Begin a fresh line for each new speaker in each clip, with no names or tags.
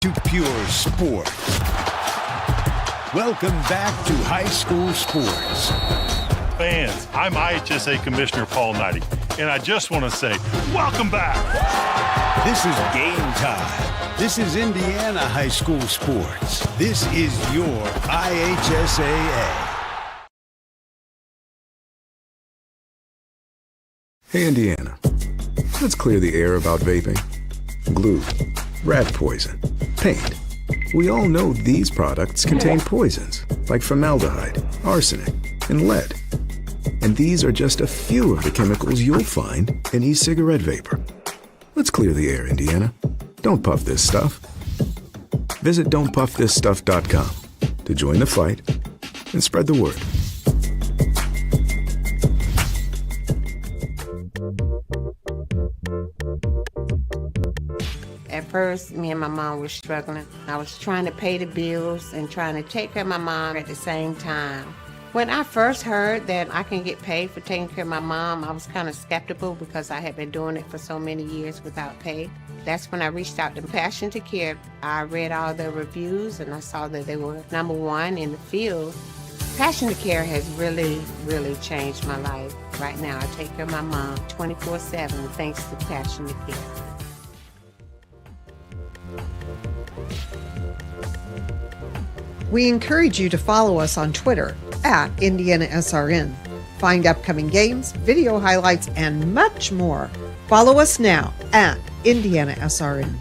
To pure sports. Welcome back to high school sports.
Fans, I'm IHSAA Commissioner Paul Knighty, and I just want to say, welcome back.
This is game time. This is Indiana high school sports. This is your IHSAA.
Hey, Indiana. Let's clear the air about vaping. Glue, rat poison, paint. We all know these products contain poisons like formaldehyde, arsenic, and lead. And these are just a few of the chemicals you'll find in e-cigarette vapor. Let's clear the air, Indiana. Don't puff this stuff. Visit don'tpuffthisstuff.com to join the fight and spread the word.
At first, me and my mom were struggling. I was trying to pay the bills and trying to take care of my mom at the same time. When I first heard that I can get paid for taking care of my mom, I was kind of skeptical because I had been doing it for so many years without pay. That's when I reached out to Passion to Care. I read all the reviews and I saw that they were #1 in the field. Passion to Care has really, really changed my life. Right now, I take care of my mom 24/7 thanks to Passion to Care.
We encourage you to follow us on Twitter at IndianaSRN. Find upcoming games, video highlights, and much more. Follow us now at IndianaSRN.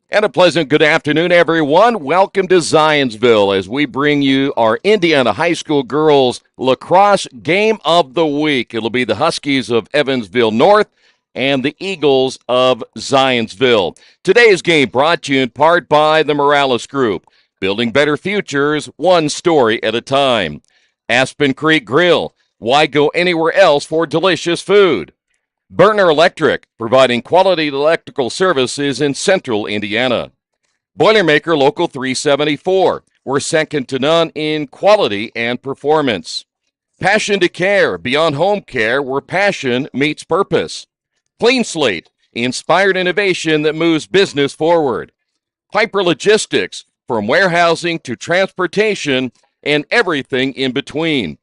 And a pleasant good afternoon, everyone. Welcome to Zionsville as we bring you our Indiana High School Girls Lacrosse Game of the Week. It'll be the Huskies of Evansville North and the Eagles of Zionsville. Today's game brought to you in part by the Morales Group, building better futures one story at a time. Aspen Creek Grill, why go anywhere else for delicious food? Burner Electric, providing quality electrical services in central Indiana. Boilermaker Local 374, we're second to none in quality and performance. Passion to Care, beyond home care, where passion meets purpose. Clean Slate, inspired innovation that moves business forward. Piper Logistics, from warehousing to transportation and everything in between.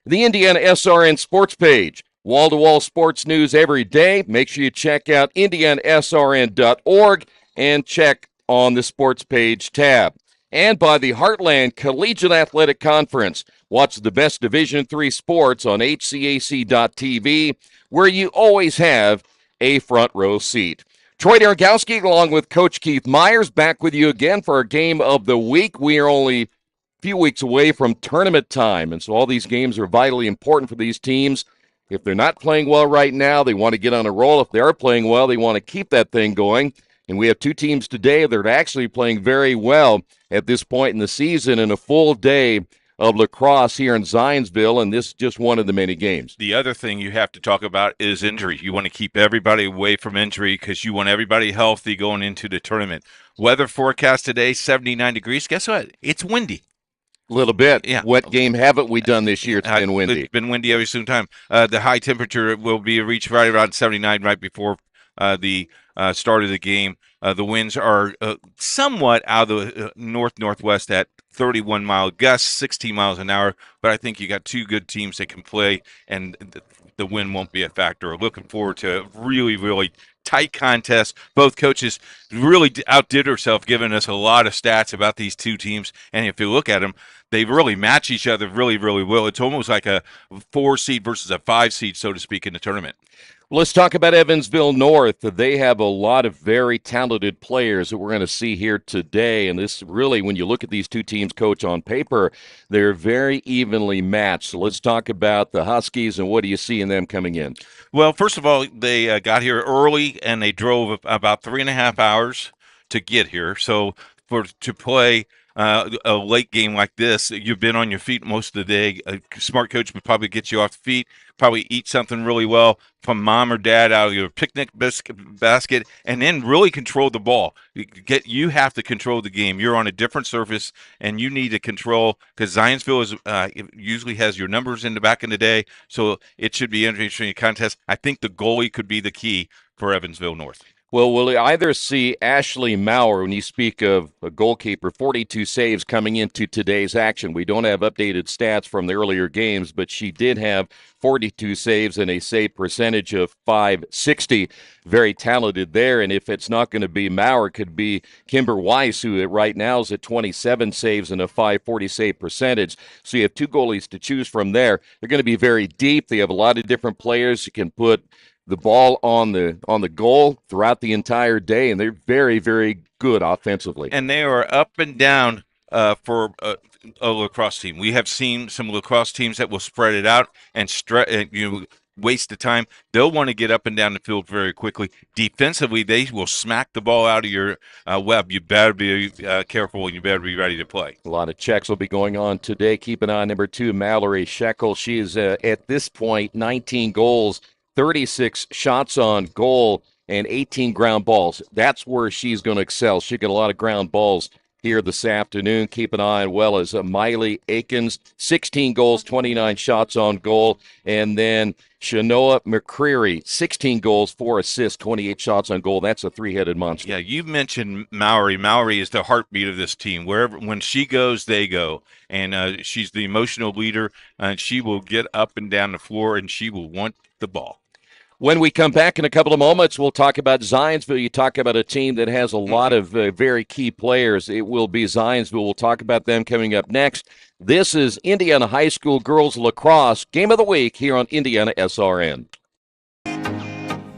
The IndianaSRN Sports Page, wall-to-wall sports news every day. Make sure you check out IndianaSRN.org and check on the Sports Page tab. And by the Heartland Collegiate Athletic Conference. Watch the best Division III sports on HCAC.tv, where you always have a front row seat. Troy Dargowski, along with Coach Keith Myers, back with you again for our Game of the Week. We are only a few weeks away from tournament time, and so all these games are vitally important for these teams. If they're not playing well right now, they want to get on a roll. If they are playing well, they want to keep that thing going. And we have two teams today that are actually playing very well at this point in the season, and a full day of lacrosse here in Zionsville, and this is just one of the many games.
The other thing you have to talk about is injury. You want to keep everybody away from injury because you want everybody healthy going into the tournament. Weather forecast today, 79 degrees. Guess what? It's windy.
A little bit.
Yeah.
What game haven't we done this year? It's been windy.
It's been windy every single time. The high temperature will be reached right around 79 right before the start of the game. The winds are somewhat out of the northwest at 31-mile gusts, 16 miles an hour. But I think you got two good teams that can play, and the wind won't be a factor. Looking forward to a really, really tight contest. Both coaches really outdid herself, giving us a lot of stats about these two teams. And if you look at them, they really match each other really, really well. It's almost like a 4 seed versus a 5 seed, so to speak, in the tournament.
Let's talk about Evansville North. They have a lot of very talented players that we're going to see here today. And this really, when you look at these two teams, Coach, on paper, they're very evenly matched. So let's talk about the Huskies and what do you see in them coming in?
Well, first of all, they got here early and they drove about 3.5 hours to get here. So to play a late game like this, you've been on your feet most of the day. A smart coach would probably get you off the feet, probably eat something really well from mom or dad out of your picnic basket, and then really control the ball. You have to control the game. You're on a different surface, and you need to control, because Zionsville usually has your numbers in the back in the day, so it should be an interesting contest. I think the goalie could be the key for Evansville North.
Well, we'll either see Ashley Maurer, when you speak of a goalkeeper, 42 saves coming into today's action. We don't have updated stats from the earlier games, but she did have 42 saves and a save percentage of .560. Very talented there. And if it's not going to be Maurer, it could be Kimber Weiss, who right now is at 27 saves and a .540 save percentage. So you have two goalies to choose from there. They're going to be very deep. They have a lot of different players. You can put the ball on the goal throughout the entire day, and they're very, very good offensively.
And they are up and down for a lacrosse team. We have seen some lacrosse teams that will spread it out and waste the time. They'll want to get up and down the field very quickly. Defensively, they will smack the ball out of your web. You better be careful, and you better be ready to play.
A lot of checks will be going on today. Keep an eye on number 2, Mallory Shekel. She is, at this point, 19 goals, 36 shots on goal, and 18 ground balls. That's where she's going to excel. She got a lot of ground balls here this afternoon. Keep an eye on, well, as Miley Akins, 16 goals, 29 shots on goal. And then Shanoa McCreary, 16 goals, 4 assists, 28 shots on goal. That's a three-headed monster.
Yeah, you mentioned Mallory. Mallory is the heartbeat of this team. When she goes, they go. And she's the emotional leader, and she will get up and down the floor, and she will want the ball.
When we come back in a couple of moments, we'll talk about Zionsville. You talk about a team that has a lot of very key players. It will be Zionsville. We'll talk about them coming up next. This is Indiana High School Girls Lacrosse Game of the Week here on IndianaSRN.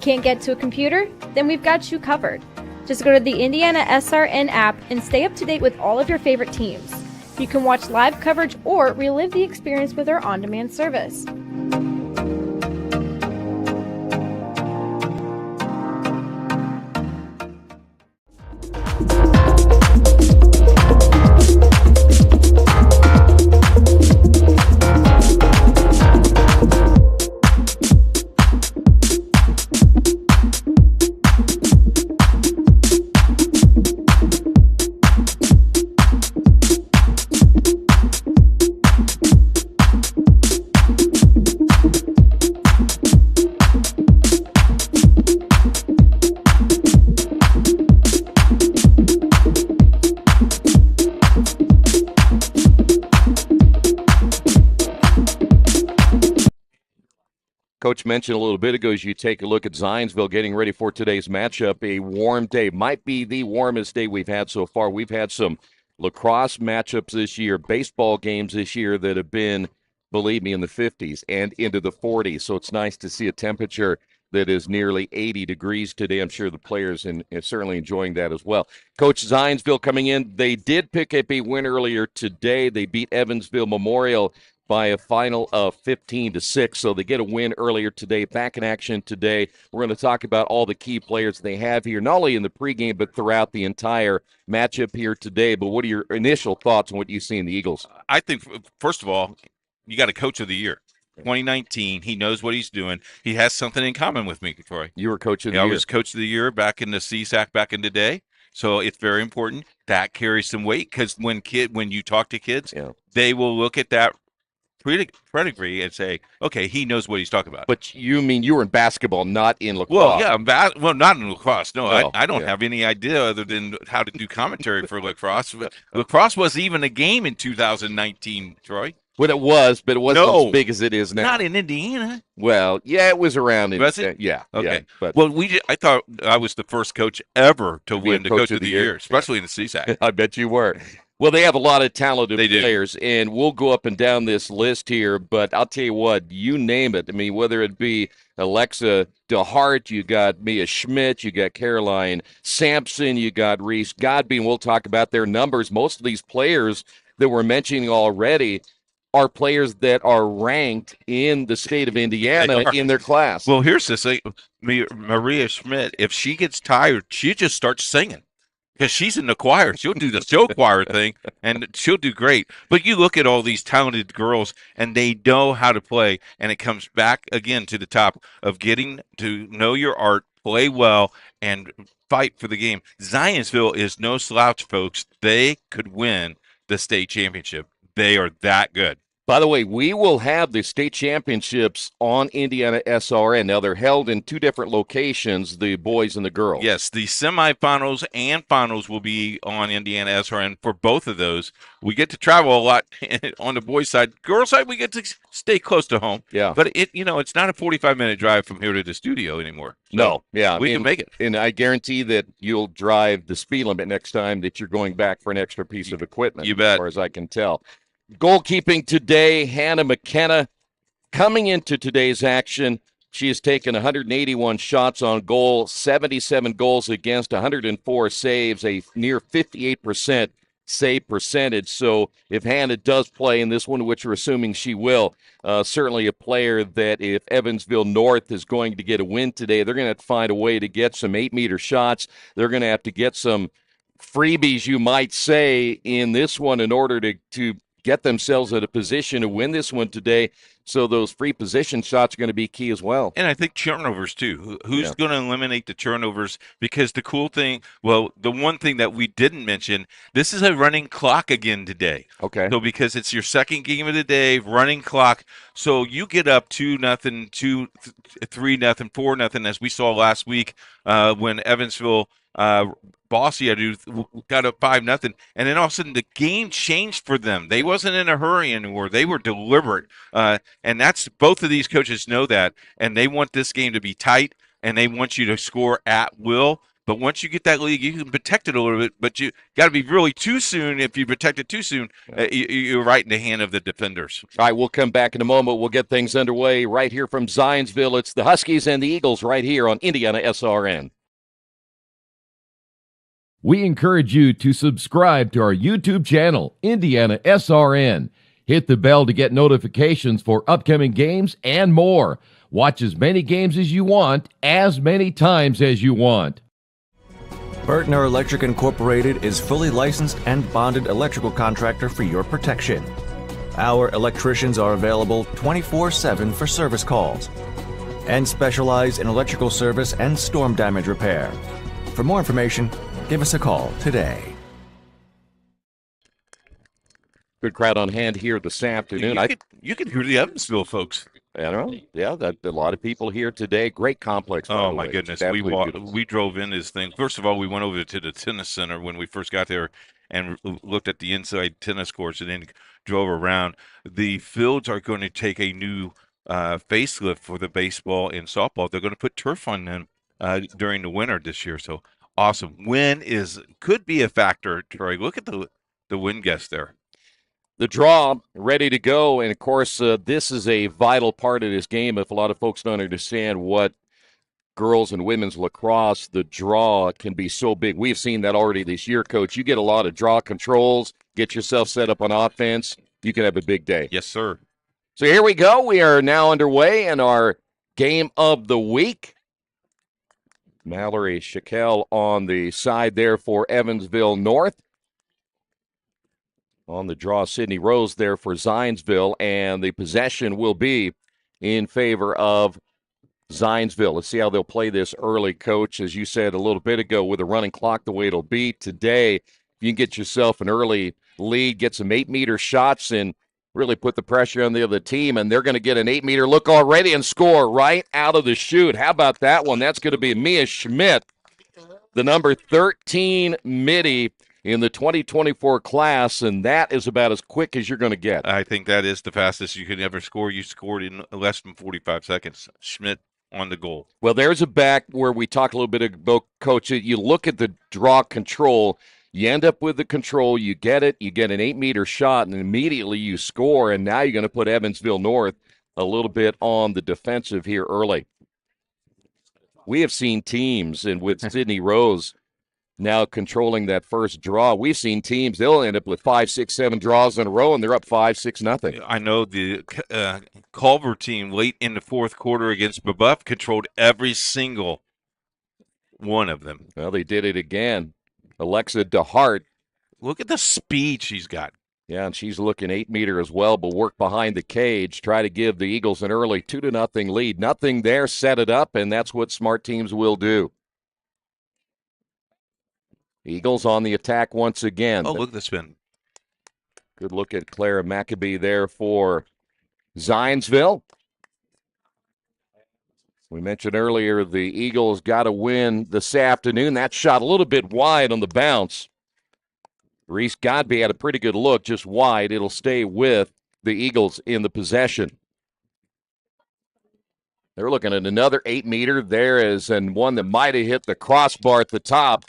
Can't get to a computer? Then we've got you covered. Just go to the IndianaSRN app and stay up to date with all of your favorite teams. You can watch live coverage or relive the experience with our on-demand service.
Coach mentioned a little bit ago, as you take a look at Zionsville getting ready for today's matchup, a warm day. Might be the warmest day we've had so far. We've had some lacrosse matchups this year, baseball games this year that have been, believe me, in the 50s and into the 40s. So it's nice to see a temperature that is nearly 80 degrees today. I'm sure the players are certainly enjoying that as well. Coach, Zionsville coming in, they did pick up a win earlier today. They beat Evansville Memorial by a final of 15-6. So they get a win earlier today, back in action today. We're going to talk about all the key players they have here, not only in the pregame, but throughout the entire matchup here today. But what are your initial thoughts on what you see in the Eagles?
I think, first of all, you got a coach of the year. 2019, he knows what he's doing. He has something in common with me, Troy.
You were coach of the year.
I was coach of the year back in the CSAC back in the day. So it's very important. That carries some weight, because when you talk to kids, they will look at that pedigree and say, okay, he knows what he's talking about.
But you mean you were in basketball, not in lacrosse?
Well, yeah, not in lacrosse. No, I don't have any idea other than how to do commentary for lacrosse. Lacrosse wasn't even a game in 2019, Troy.
What it was, but it wasn't as big as it is now.
Not in Indiana.
Well, yeah, it was around.
Was it?
Yeah.
Okay.
Yeah, but
well, I thought I was the first coach ever to win the Coach of the Year, especially in the CSAC.
I bet you were. Well, they have a lot of talented
They do.
players, and we'll go up and down this list here, but I'll tell you what, you name it. I mean, whether it be Alexa DeHart, you got Mia Schmidt, you got Caroline Sampson, you got Reese Godby, and we'll talk about their numbers. Most of these players that we're mentioning already are players that are ranked in the state of Indiana in their class.
Well, here's the thing. Maria Schmidt, if she gets tired, she just starts singing. Because she's in the choir. She'll do the show choir thing, and she'll do great. But you look at all these talented girls, and they know how to play, and it comes back again to the top of getting to know your art, play well, and fight for the game. Zionsville is no slouch, folks. They could win the state championship. They are that good.
By the way, we will have the state championships on IndianaSRN. Now, they're held in two different locations, the boys and the girls.
Yes, the semifinals and finals will be on IndianaSRN for both of those. We get to travel a lot on the boys' side. Girls' side, we get to stay close to home.
Yeah.
But, it's not a 45-minute drive from here to the studio anymore. So
no, yeah.
We can make it.
And I guarantee that you'll drive the speed limit next time that you're going back for an extra piece of equipment.
You bet.
As far as I can tell. Goalkeeping today, Hannah McKenna. Coming into today's action, she has taken 181 shots on goal, 77 goals against, 104 saves, a near 58% save percentage. So if Hannah does play in this one, which we're assuming she will, certainly a player that if Evansville North is going to get a win today, they're going to have to find a way to get some 8-meter shots. They're going to have to get some freebies, you might say, in this one in order to get themselves in a position to win this one today. So those free position shots are going to be key as well.
And I think turnovers, too. Who's going to eliminate the turnovers? Because the cool thing, the one thing that we didn't mention, this is a running clock again today.
Okay.
So because it's your second game of the day, running clock. So you get up 2-0, 2-3-0, 4-0, as we saw last week when Evansville Bossy got up 5-0, and then all of a sudden the game changed for them. They wasn't in a hurry anymore. They were deliberate, and that's both of these coaches know that, and they want this game to be tight, and they want you to score at will. But once you get that lead, you can protect it a little bit, but you got to be really too soon. If you protect it too soon, you're right in the hand of the defenders.
All right, we'll come back in a moment. We'll get things underway right here from Zionsville. It's the Huskies and the Eagles right here on IndianaSRN.
We encourage you to subscribe to our YouTube channel, IndianaSRN. Hit the bell to get notifications for upcoming games and more. Watch as many games as you want, as many times as you want.
Burtner Electric Incorporated is fully licensed and bonded electrical contractor for your protection. Our electricians are available 24/7 for service calls and specialize in electrical service and storm damage repair. For more information, give us a call today.
Good crowd on hand here this afternoon.
You can hear the Evansville folks.
I don't know. Yeah, a lot of people here today. Great complex.
Oh, my goodness. We drove in this thing. First of all, we went over to the tennis center when we first got there and looked at the inside tennis courts and then drove around. The fields are going to take a new facelift for the baseball and softball. They're going to put turf on them during the winter this year. So awesome. Wind could be a factor, Troy. Look at the wind gusts there.
The draw ready to go, and of course, this is a vital part of this game. If a lot of folks don't understand what girls and women's lacrosse, the draw can be so big. We've seen that already this year, Coach. You get a lot of draw controls, get yourself set up on offense, you can have a big day.
Yes, sir.
So here we go. We are now underway in our game of the week. Mallory Shaquille on the side there for Evansville North. On the draw, Sydney Rose there for Zionsville, and the possession will be in favor of Zionsville. Let's see how they'll play this early, Coach. As you said a little bit ago, with a running clock the way it'll be today, if you can get yourself an early lead, get some 8-meter shots, and really put the pressure on the other team, and they're going to get an 8-meter look already and score right out of the chute. How about that one? That's going to be Mia Schmidt, the number 13 midi in the 2024 class, and that is about as quick as you're going to get.
I think that is the fastest you could ever score. You scored in less than 45 seconds. Schmidt on the goal.
Well, there's a back where we talk a little bit about, Coach, you look at the draw control, you end up with the control, you get it, you get an 8-meter shot, and immediately you score, and now you're going to put Evansville North a little bit on the defensive here early. We have seen teams, and with Sydney Rose now controlling that first draw, we've seen teams, they'll end up with 5, 6, 7 draws in a row, and they're up 5-6 nothing.
I know the Culver team late in the fourth quarter against Babuff controlled every single one of them.
Well, they did it again. Alexa DeHart.
Look at the speed she's got.
Yeah, and she's looking 8-meter as well, but work behind the cage, try to give the Eagles an early 2-0 lead. Nothing there, set it up, and that's what smart teams will do. Eagles on the attack once again.
Oh, look at the spin.
Good look at Clara Maccabee there for Zionsville. We mentioned earlier the Eagles got to win this afternoon. That shot a little bit wide on the bounce. Reese Godby had a pretty good look, just wide. It'll stay with the Eagles in the possession. They're looking at another 8-meter. There is and one that might have hit the crossbar at the top.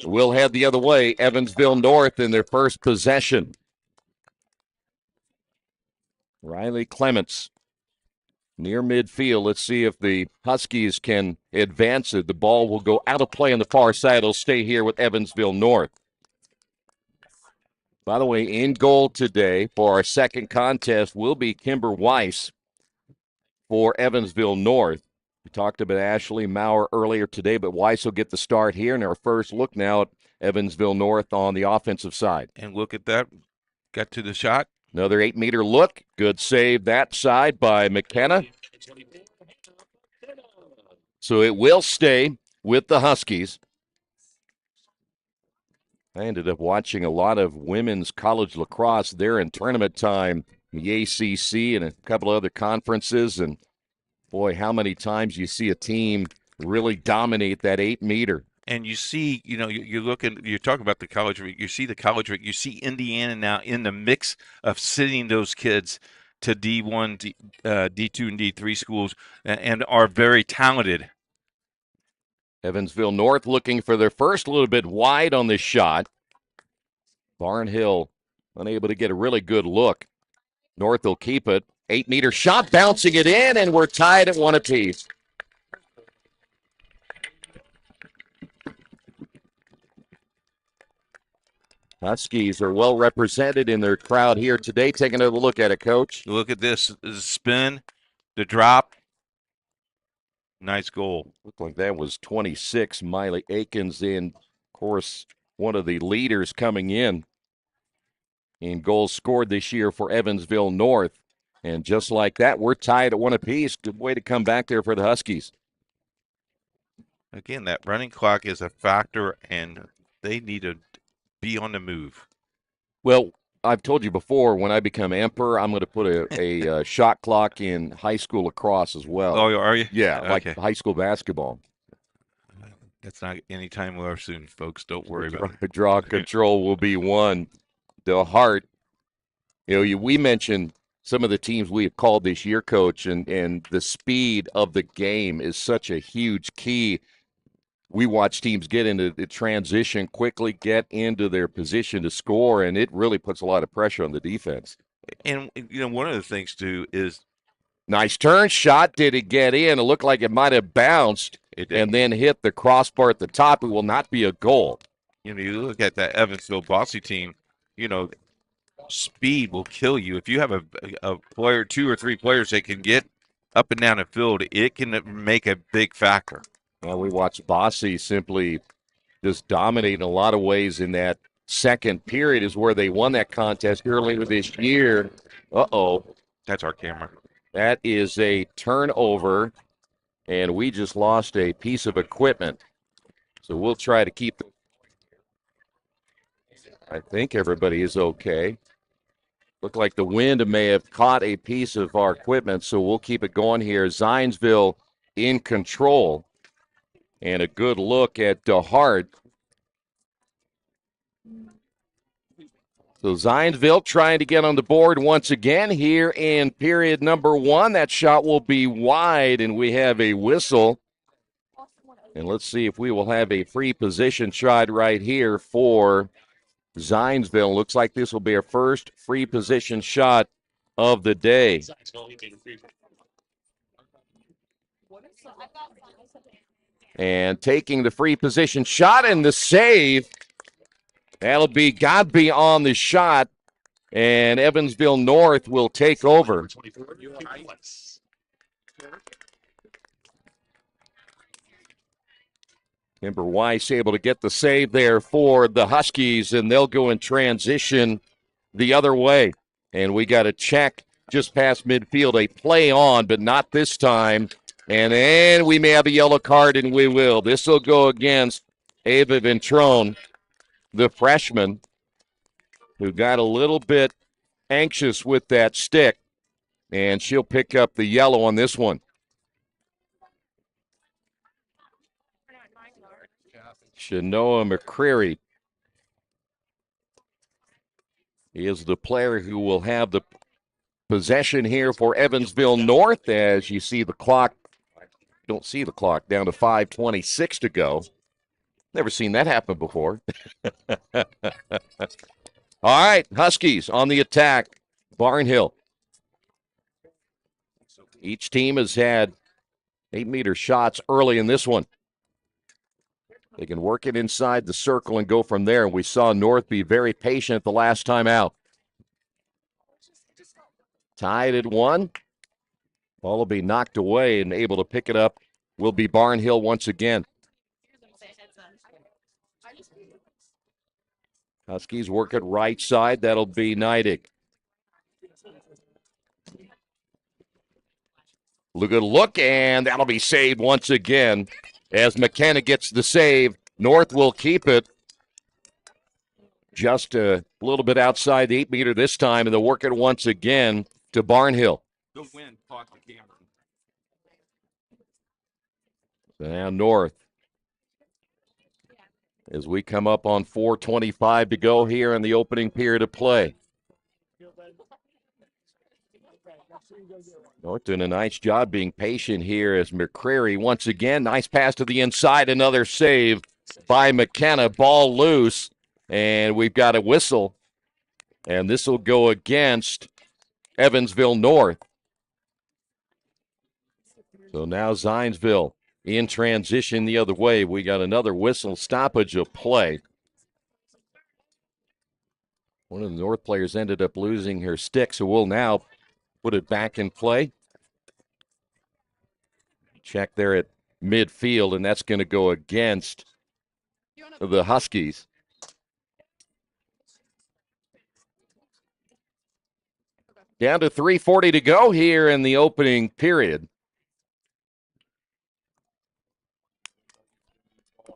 We'll head the other way. Evansville North in their first possession. Riley Clements near midfield. Let's see if the Huskies can advance it. The ball will go out of play on the far side. It'll stay here with Evansville North. By the way, in goal today for our second contest will be Kimber Weiss for Evansville North. We talked about Ashley Maurer earlier today, but Weiss will get the start here in our first look now at Evansville North on the offensive side.
And look at that. Got to the shot.
Another 8-meter look. Good save that side by McKenna. So it will stay with the Huskies. I ended up watching a lot of women's college lacrosse there in tournament time, the ACC and a couple of other conferences. And, boy, how many times you see a team really dominate that 8-meter.
And you see, you're looking, you're talking about the college, you see the college, you see Indiana now in the mix of sending those kids to D1, D2, and D3 schools and are very talented.
Evansville North looking for their first, a little bit wide on this shot. Barnhill unable to get a really good look. North will keep it. 8-meter shot, bouncing it in, and we're tied at 1 apiece. Huskies are well represented in their crowd here today. Take another look at it, Coach.
Look at this. The spin, the drop. Nice goal.
Looked like that was 26. Miley Akins in, of course, one of the leaders coming in goals scored this year for Evansville North. And just like that, we're tied at 1 apiece. Good way to come back there for the Huskies.
Again, that running clock is a factor, and they need to be on the move.
Well, I've told you before, when I become emperor, I'm going to put a shot clock in high school lacrosse as well.
Oh, are you?
Yeah,
okay.
like high school basketball.
That's not any time soon, folks. Don't worry about it.
Draw control will be one. DeHart, we mentioned some of the teams we have called this year, Coach, and the speed of the game is such a huge key. We watch teams get into the transition, quickly get into their position to score, and it really puts a lot of pressure on the defense.
And, one of the things, too, is
nice turn shot. Did it get in? It looked like it might have bounced and then hit the crossbar at the top. It will not be a goal.
You look at that Evansville Bossy team, speed will kill you. If you have a player, 2 or 3 players that can get up and down the field, it can make a big factor.
Well, we watched Bossy simply just dominate in a lot of ways in that second period is where they won that contest earlier this year. Uh-oh.
That's our camera.
That is a turnover, and we just lost a piece of equipment. So we'll try to keep it. I think everybody is okay. Looked like the wind may have caught a piece of our equipment, so we'll keep it going here. Zionsville in control. And a good look at DeHart. So Zionsville trying to get on the board once again here in period number 1. That shot will be wide, and we have a whistle. And let's see if we will have a free position shot right here for Zionsville. Looks like this will be our first free position shot of the day. And taking the free position shot and the save. That'll be Godby on the shot. And Evansville North will take over. Kimber Weiss able to get the save there for the Huskies, and they'll go in transition the other way. And we got a check just past midfield, a play on, but not this time. And then we may have a yellow card, and we will. This will go against Ava Ventrone, the freshman, who got a little bit anxious with that stick, and she'll pick up the yellow on this one. Shanoa McCreary is the player who will have the possession here for Evansville North. As you see the clock, don't see the clock, down to 5:26 to go. Never seen that happen before. All right, Huskies on the attack. Barnhill. Each team has had 8-meter shots early in this one. They can work it inside the circle and go from there. And we saw North be very patient the last time out. Tied at 1. Ball will be knocked away, and able to pick it up will be Barnhill once again. Huskies work it right side. That'll be Neidig. Good look, and that'll be saved once again. As McKenna gets the save, North will keep it just a little bit outside the 8-meter this time, and they'll work it once again to Barnhill.
The wind caught the camera.
So now North, as we come up on 4:25 to go here in the opening period of play. North doing a nice job being patient here as McCreary once again. Nice pass to the inside. Another save by McKenna. Ball loose. And we've got a whistle. And this will go against Evansville North. So now Zionsville in transition the other way. We got another whistle, stoppage of play. One of the North players ended up losing her stick, so we'll now put it back in play. Check there at midfield, and that's going to go against the Huskies. Down to 3:40 to go here in the opening period.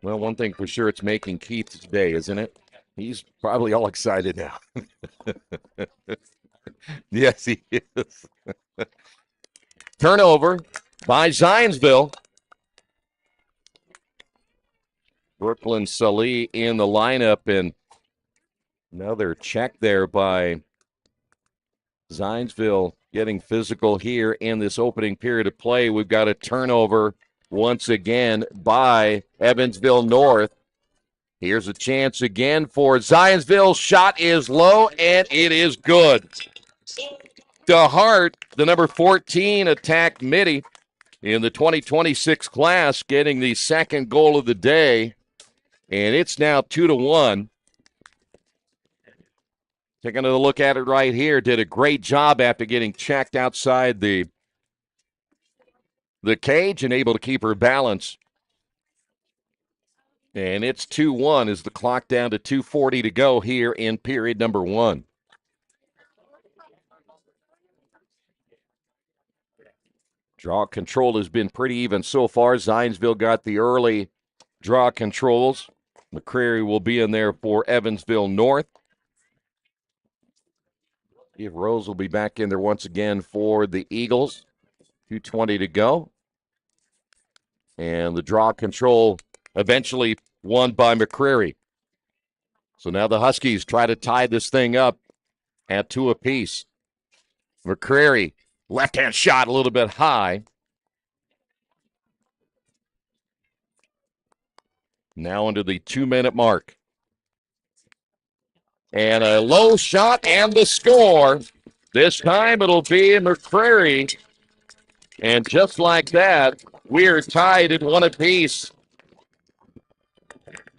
Well, one thing for sure, it's making Keith's day, isn't it? He's probably all excited now. Yes, he is. Turnover by Zionsville. Brooklyn Salih in the lineup, and another check there by Zionsville getting physical here in this opening period of play. We've got a turnover once again by Evansville North. Here's a chance again for Zionsville. Shot is low, and it is good. DeHart, the number 14 attack midi in the 2026 class, getting the second goal of the day, and it's now 2-1. Taking another look at it right here. Did a great job after getting checked outside the cage and able to keep her balance. And it's 2-1 as the clock down to 2:40 to go here in period number 1. Draw control has been pretty even so far. Zionsville got the early draw controls. McCreary will be in there for Evansville North. Steve Rose will be back in there once again for the Eagles. 2:20 to go. And the draw control eventually won by McCreary. So now the Huskies try to tie this thing up at 2 apiece. McCrary, left-hand shot a little bit high. Now under the 2-minute mark. And a low shot and the score. This time it'll be McCrary. And just like that, we're tied at 1 apiece.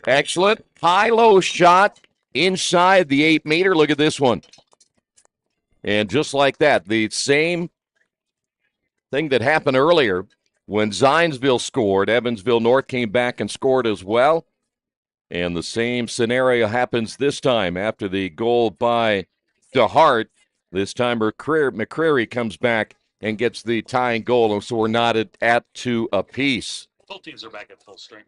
Excellent. High-low shot inside the 8-meter. Look at this one. And just like that, the same thing that happened earlier when Zionsville scored, Evansville North came back and scored as well. And the same scenario happens this time after the goal by DeHart. This time McCrary comes back and gets the tying goal, and so we're not at 2 apiece.
Both teams are back at full strength.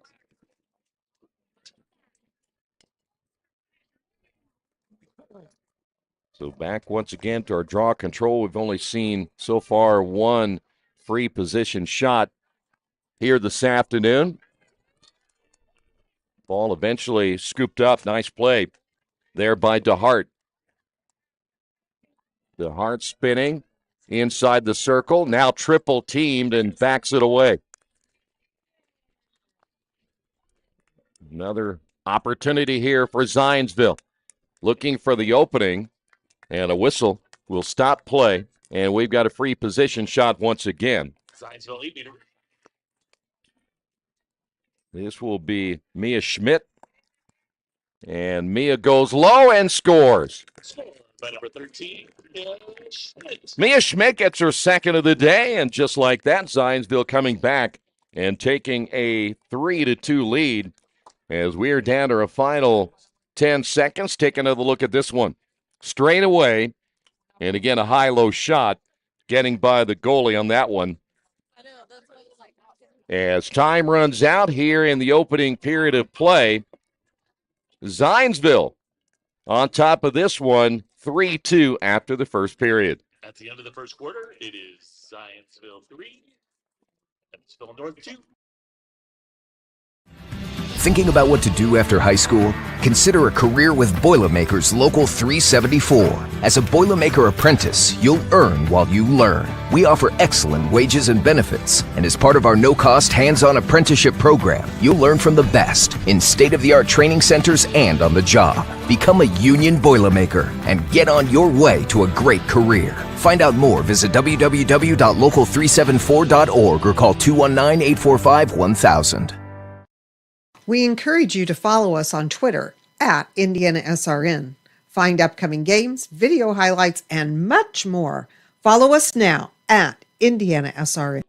So back once again to our draw control. We've only seen so far 1 free position shot here this afternoon. Ball eventually scooped up. Nice play there by DeHart. DeHart spinning inside the circle. Now triple teamed and backs it away. Another opportunity here for Zionsville. Looking for the opening. And a whistle will stop play. And we've got a free position shot once again.
Zionsville 8-meter.
This will be Mia Schmidt. And Mia goes low and scores.
By number 13, Schmidt.
Mia Schmidt gets her second of the day. And just like that, Zionsville coming back and taking a 3-2 lead as we are down to a final 10 seconds. Take another look at this one. Straight away, and again, a high-low shot, getting by the goalie on that one. As time runs out here in the opening period of play, Zionsville on top of this one, 3-2 after the first period.
At the end of the first quarter, it is Zionsville 3, Evansville North 2.
Thinking about what to do after high school? Consider a career with Boilermakers Local 374. As a Boilermaker apprentice, you'll earn while you learn. We offer excellent wages and benefits, and as part of our no-cost hands-on apprenticeship program, you'll learn from the best in state-of-the-art training centers and on the job. Become a union Boilermaker and get on your way to a great career. Find out more, visit www.local374.org or call 219-845-1000.
We encourage you to follow us on Twitter at IndianaSRN. Find upcoming games, video highlights, and much more. Follow us now at IndianaSRN.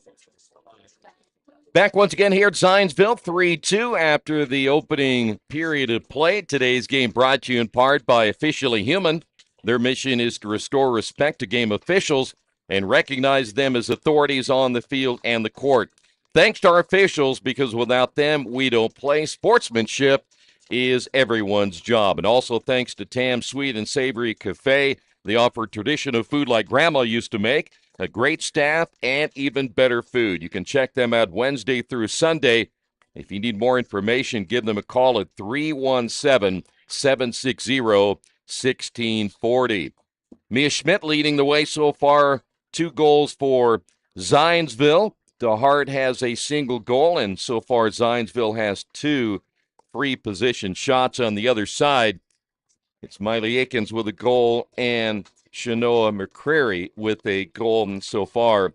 Back once again here at Zionsville, 3-2 after the opening period of play. Today's game brought to you in part by Officially Human. Their mission is to restore respect to game officials and recognize them as authorities on the field and the court. Thanks to our officials, because without them, we don't play. Sportsmanship is everyone's job. And also thanks to Tam's Sweet and Savory Cafe. They offer traditional food like Grandma used to make, a great staff, and even better food. You can check them out Wednesday through Sunday. If you need more information, give them a call at 317-760-1640. Mia Schmidt leading the way so far, 2 goals for Zionsville. DeHart has a single goal, and so far Zionsville has 2 free position shots on the other side. It's Miley Akins with a goal and Shanoa McCrary with a goal, and so far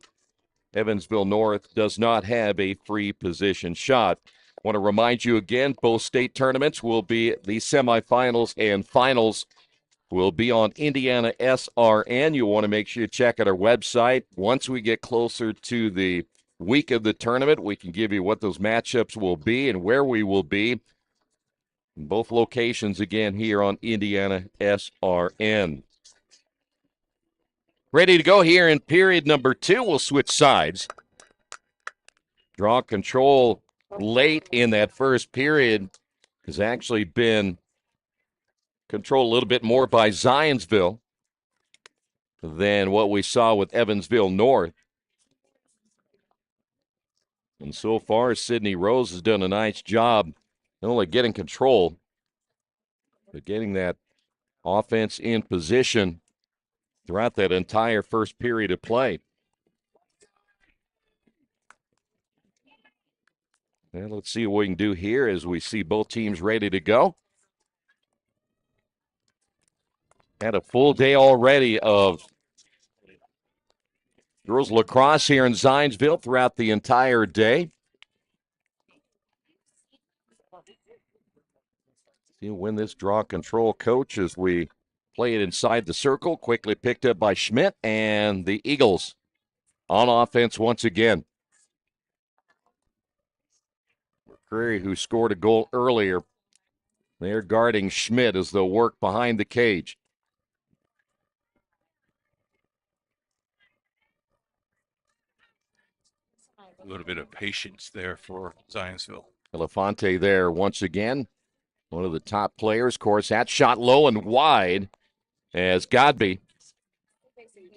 Evansville North does not have a free position shot. I want to remind you again, both state tournaments will be the semifinals and finals will be on IndianaSRN. You want to make sure you check out our website. Once we get closer to the week of the tournament, we can give you what those matchups will be and where we will be. In both locations again here on IndianaSRN. Ready to go here in period number 2. We'll switch sides. Draw control late in that first period has actually been controlled a little bit more by Zionsville than what we saw with Evansville North. And so far, Sydney Rose has done a nice job not only getting control, But getting that offense in position throughout that entire first period of play. Well, let's see what we can do here as we see both teams ready to go. Had a full day already of girls lacrosse here in Zionsville throughout the entire day. See who win this draw control, coach, as we play it inside the circle. Quickly picked up by Schmidt, and the Eagles on offense once again. McCreary, who scored a goal earlier, they're guarding Schmidt as they'll work behind the cage.
A little bit of patience there for Zionsville.
Elefante there once again. One of the top players. Of course, that shot low and wide as Godby.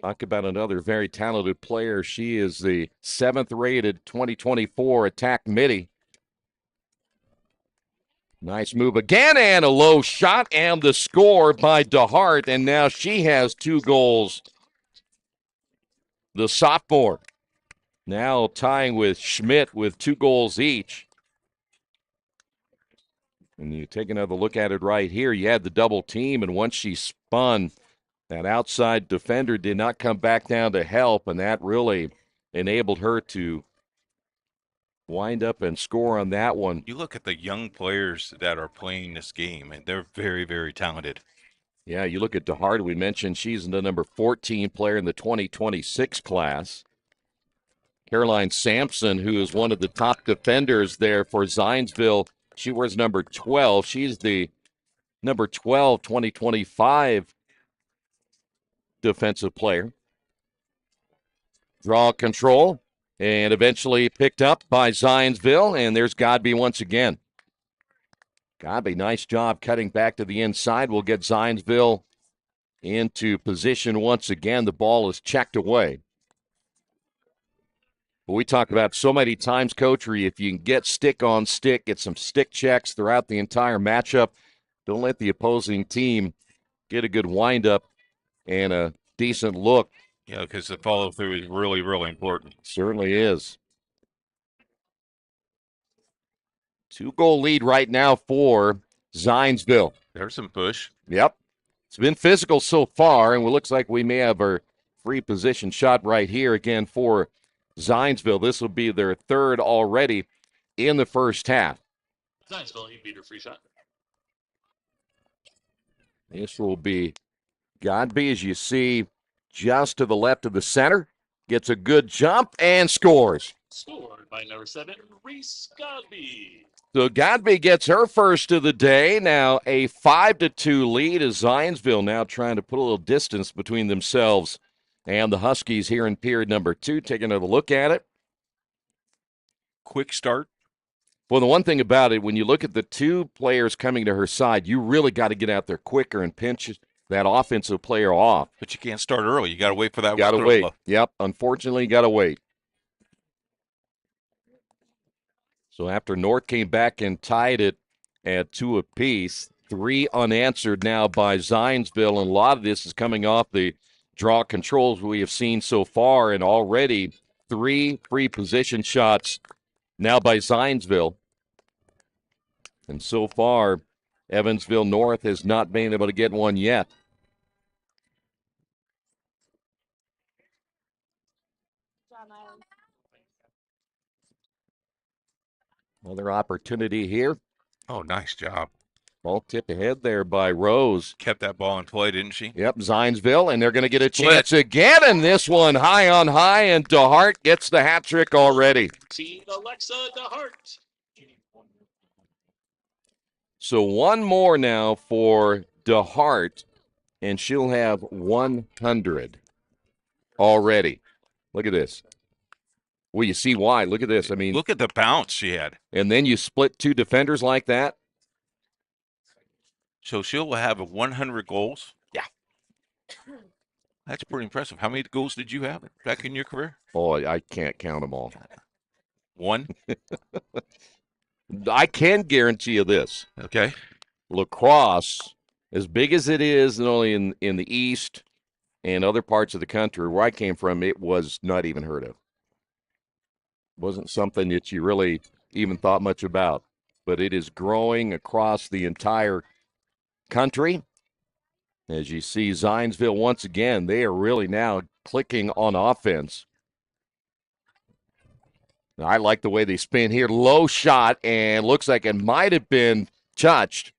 Talk about another very talented player. She is the 7th-rated 2024 attack midi. Nice move again, and a low shot, and the score by DeHart, and now she has 2 goals. The sophomore now tying with Schmidt with 2 goals each. And you take another look at it right here. You had the double team, and once she spun, that outside defender did not come back down to help, and that really enabled her to wind up and score on that one.
You look at the young players that are playing this game, and they're very, very talented.
Yeah, you look at DeHart. We mentioned she's the number 14 player in the 2026 class. Caroline Sampson, who is one of the top defenders there for Zionsville, she wears number 12. She's the number 12 2025 defensive player. Draw control, and eventually picked up by Zionsville, and there's Godby once again. Godby, nice job cutting back to the inside. We'll get Zionsville into position once again. The ball is checked away. But we talk about so many times, Coach, if you can get stick on stick, get some stick checks throughout the entire matchup, don't let the opposing team get a good windup and a decent look.
Yeah, because the follow-through is really, really important.
Certainly is. 2-goal lead right now for Zionsville.
There's some push.
Yep. It's been physical so far, and it looks like we may have our free position shot right here again for Zionsville. This will be their 3rd already in the first half.
Zionsville, you beat her free shot.
This will be Godby, as you see, just to the left of the center. Gets a good jump and scores.
Scored by number 7, Reese Godby.
So Godby gets her first of the day. Now a 5-2 lead as Zionsville now trying to put a little distance between themselves and the Huskies here in period number 2. Take another look at it.
Quick start.
Well, the one thing about it, when you look at the 2 players coming to her side, you really got to get out there quicker and pinch that offensive player off.
But you can't start early. You got to wait for that.
Got to wait. Yep. Unfortunately, you got to wait. So after North came back and tied it at 2 apiece, 3 unanswered now by Zionsville, and a lot of this is coming off the draw controls we have seen so far, and already 3 free position shots now by Zionsville. And so far, Evansville North has not been able to get one yet. Another opportunity here.
Oh, nice job.
Ball tipped ahead there by Rose.
Kept that ball in play, didn't she?
Yep, Zionsville, and they're going to get a chance again, and this one high on high, and DeHart gets the hat trick already.
Team Alexa DeHart.
So one more now for DeHart, and she'll have 100 already. Look at this. Well, you see why. Look at this. I mean,
look at the bounce she had.
And then you split 2 defenders like that.
So she'll have 100 goals?
Yeah.
That's pretty impressive. How many goals did you have back in your career?
Oh, I can't count them all.
1?
I can guarantee you this.
Okay.
Lacrosse As big as it is, not only in the East and other parts of the country where I came from, it was not even heard of. Wasn't something that you really even thought much about. But it is growing across the entire country. As you see, Zionsville, once again, they are really now clicking on offense. Now, I like the way they spin here. Low shot, and looks like it might have been touched.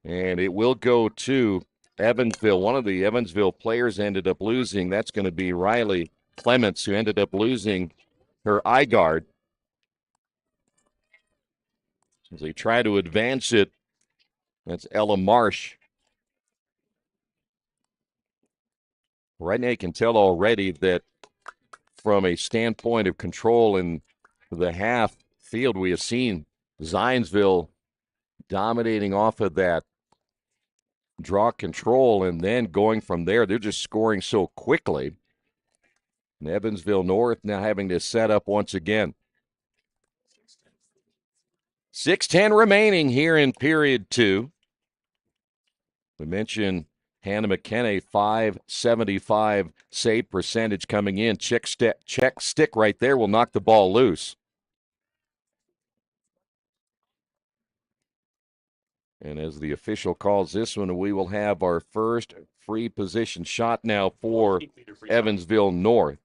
And it will go to Evansville. One of the Evansville players ended up losing. That's going to be Riley Clements, who ended up losing her eye guard. As they try to advance it, that's Ella Marsh. Right now you can tell already that from a standpoint of control in the half field, we have seen Zionsville dominating off of that draw control, and then going from there, they're just scoring so quickly. And Evansville North now having to set up once again. 6:10 remaining here in period 2. We mentioned Hannah McKenna, 575 save percentage coming in. Check stick right there will knock the ball loose. And as the official calls this one, we will have our first free position shot now for Evansville North.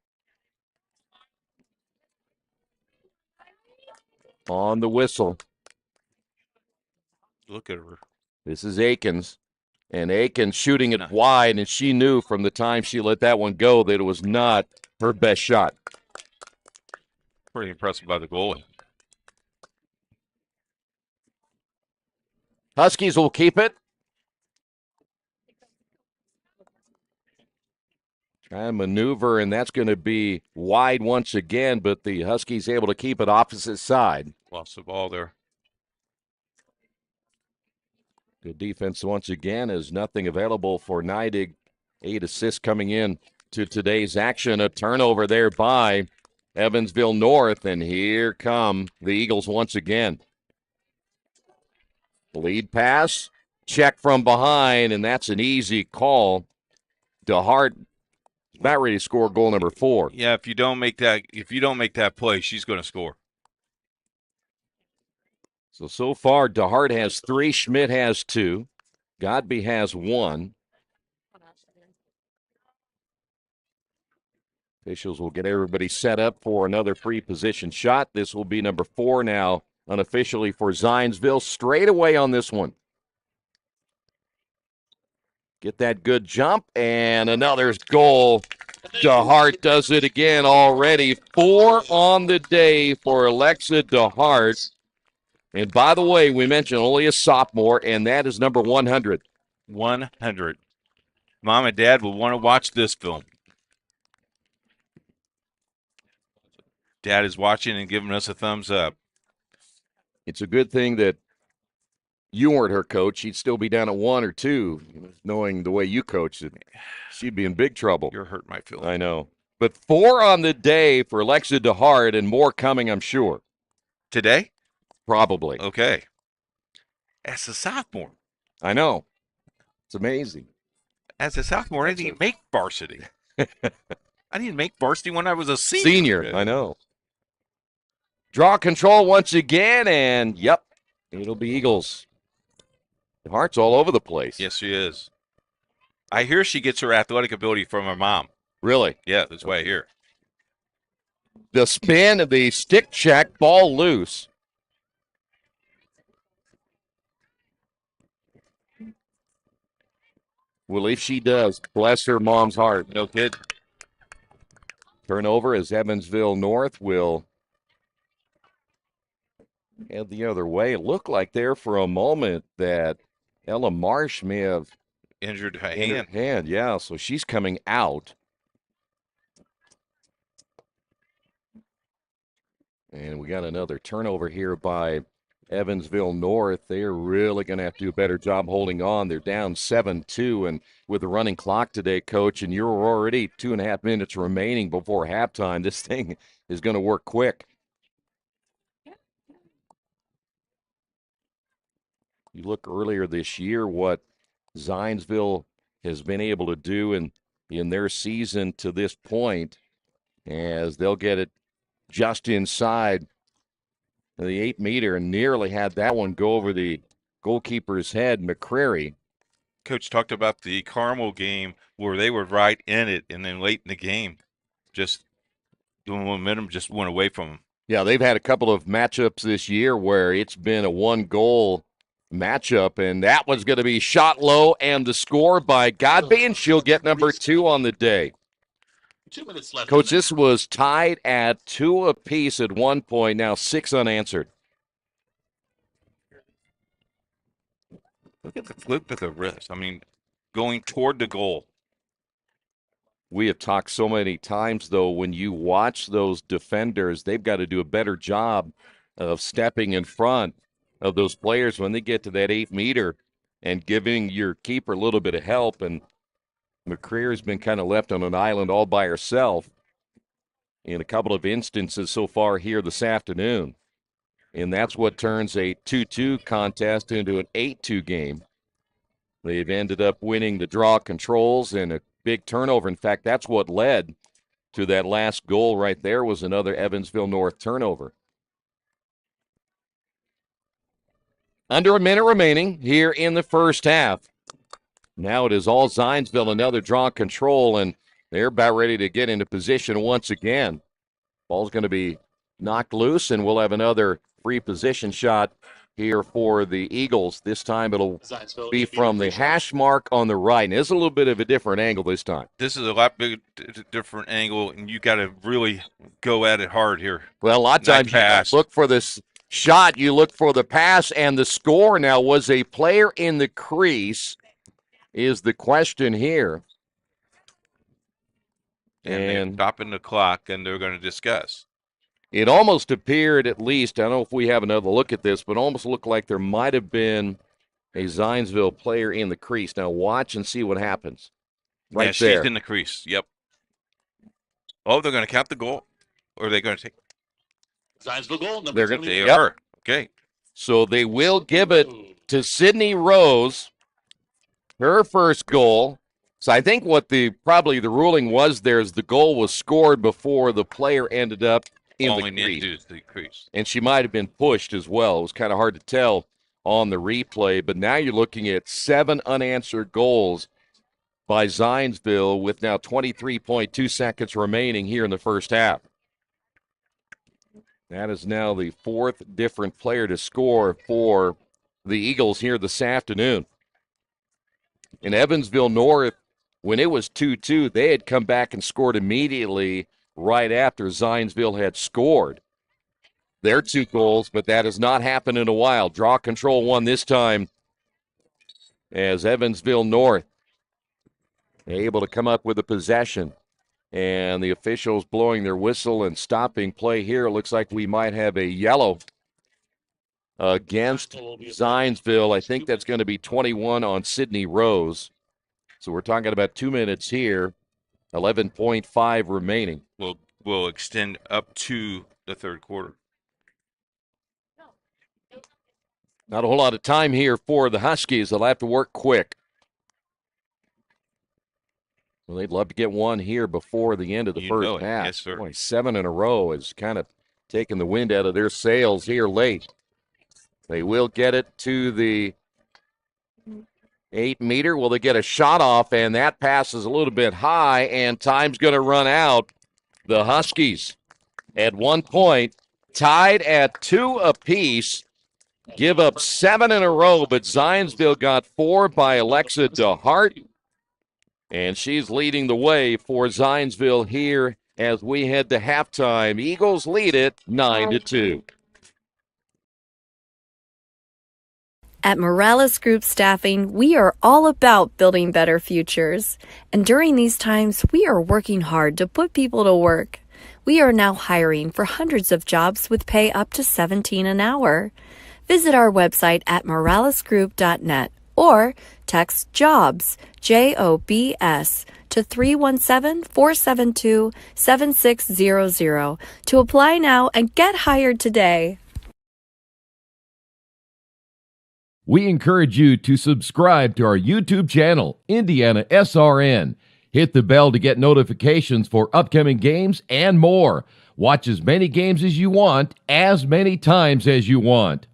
On the whistle.
Look at her.
This is Akins. And Akins shooting it wide, and she knew from the time she let that one go that it was not her best shot.
Pretty impressive by the goalie.
Huskies will keep it. Try and maneuver, and that's going to be wide once again, but the Huskies able to keep it opposite side.
Lost the ball there.
Good defense once again, as nothing available for Neidig. 8 assists coming in to today's action. A turnover there by Evansville North, and here come the Eagles once again. Lead pass, check from behind, and that's an easy call. DeHart is about ready to score goal number 4.
Yeah, if you don't make that play, she's going to score.
So far, DeHart has 3, Schmidt has 2, Godby has 1. Officials will get everybody set up for another free position shot. This will be number 4 now, unofficially for Zionsville. Straight away on this one. Get that good jump, and another goal. DeHart does it again already. 4 on the day for Alexa DeHart. And by the way, we mentioned only a sophomore, and that is number 100.
100. Mom and Dad will want to watch this film. Dad is watching and giving us a thumbs up.
It's a good thing that you weren't her coach. She'd still be down at 1 or 2, knowing the way you coached it. She'd be in big trouble.
You're hurting my feelings.
I know. But 4 on the day for Alexa DeHart, and more coming, I'm sure.
Today?
Probably.
Okay. As a sophomore.
I know. It's amazing.
As a sophomore, I didn't even make varsity. I didn't make varsity when I was a senior.
I know. Draw control once again, and yep, it'll be Eagles. DeHart's all over the place.
Yes, she is. I hear she gets her athletic ability from her mom.
Really?
Yeah, that's why I hear.
The spin, the stick check, ball loose. Well, if she does, bless her mom's heart.
No kid.
Turnover as Evansville North will head the other way. It looked like there for a moment that Ella Marsh may have
injured her
hand. Yeah, so she's coming out. And we got another turnover here by Evansville North. They're really going to have to do a better job holding on. They're down 7-2, and with the running clock today, Coach, and you're already 2.5 minutes remaining before halftime, this thing is going to work quick. You look earlier this year what Zionsville has been able to do in their season to this point, as they'll get it just inside the 8-meter and nearly had that one go over the goalkeeper's head, McCrary.
Coach talked about the Carmel game where they were right in it, and then late in the game, just the momentum just went away from them.
Yeah, they've had a couple of matchups this year where it's been a one-goal matchup, and that one's going to be shot low, and the score by Godby, and she'll get number 2 on the day.
2 minutes left.
Coach, this was tied at 2 apiece at one point, now 6 unanswered.
Look at the flip of the wrist. I mean, going toward the goal.
We have talked so many times, though, when you watch those defenders, they've got to do a better job of stepping in front of those players when they get to that 8-meter and giving your keeper a little bit of help. And McCreary has been kind of left on an island all by herself in a couple of instances so far here this afternoon. And that's what turns a 2-2 contest into an 8-2 game. They've ended up winning the draw controls and a big turnover. In fact, that's what led to that last goal right there, was another Evansville North turnover. Under a minute remaining here in the first half. Now it is all Zionsville, another draw control, and they're about ready to get into position once again. Ball's going to be knocked loose, and we'll have another free position shot here for the Eagles. This time it'll be from the hash mark on the right. And it's a little bit of a different angle this time.
This is a lot big, different angle, and you got to really go at it hard here.
Well, a lot of times you look for this shot, you look for the pass, and the score now was a player in the crease is the question here.
And they're stopping the clock, and they're going to discuss.
It almost appeared, at least, I don't know if we have another look at this, but almost looked like there might have been a Zionsville player in the crease. Now watch and see what happens. Right
there. She's in the crease. Yep. Oh, they're going to count the goal? Or are they going to take?
Zionsville goal.
They're going
to. Yep. Okay.
So they will give it to Sydney Rose, her first goal. So I think what probably the ruling was there is the goal was scored before the player ended up in the crease. And she might have been pushed as well. It was kind of hard to tell on the replay. But now you're looking at 7 unanswered goals by Zionsville with now 23.2 seconds remaining here in the first half. That is now the 4th different player to score for the Eagles here this afternoon. In Evansville North, when it was 2-2, they had come back and scored immediately right after Zionsville had scored their 2 goals, but that has not happened in a while. Draw control won this time as Evansville North able to come up with a possession. And the officials blowing their whistle and stopping play here. It looks like we might have a yellow against Zionsville. I think that's going to be 21 on Sydney Rose. So we're talking about 2 minutes here, 11.5 remaining.
Will extend up to the third quarter.
Not a whole lot of time here for the Huskies. They'll have to work quick. Well, they'd love to get one here before the end of the first half.
Yes, sir.
Boy, 7 in a row is kind of taking the wind out of their sails here late. They will get it to the 8-meter. Will they get a shot off? And that pass is a little bit high, and time's going to run out. The Huskies, at one point, tied at 2 apiece, give up 7 in a row, but Zionsville got 4 by Alexa DeHart, and she's leading the way for Zionsville here as we head to halftime. Eagles lead it 9-2.
At Morales Group Staffing, we are all about building better futures. And during these times, we are working hard to put people to work. We are now hiring for hundreds of jobs with pay up to $17 an hour. Visit our website at moralesgroup.net or text JOBS, JOBS, to 317-472-7600 to apply now and get hired today.
We encourage you to subscribe to our YouTube channel, IndianaSRN. Hit the bell to get notifications for upcoming games and more. Watch as many games as you want, as many times as you want.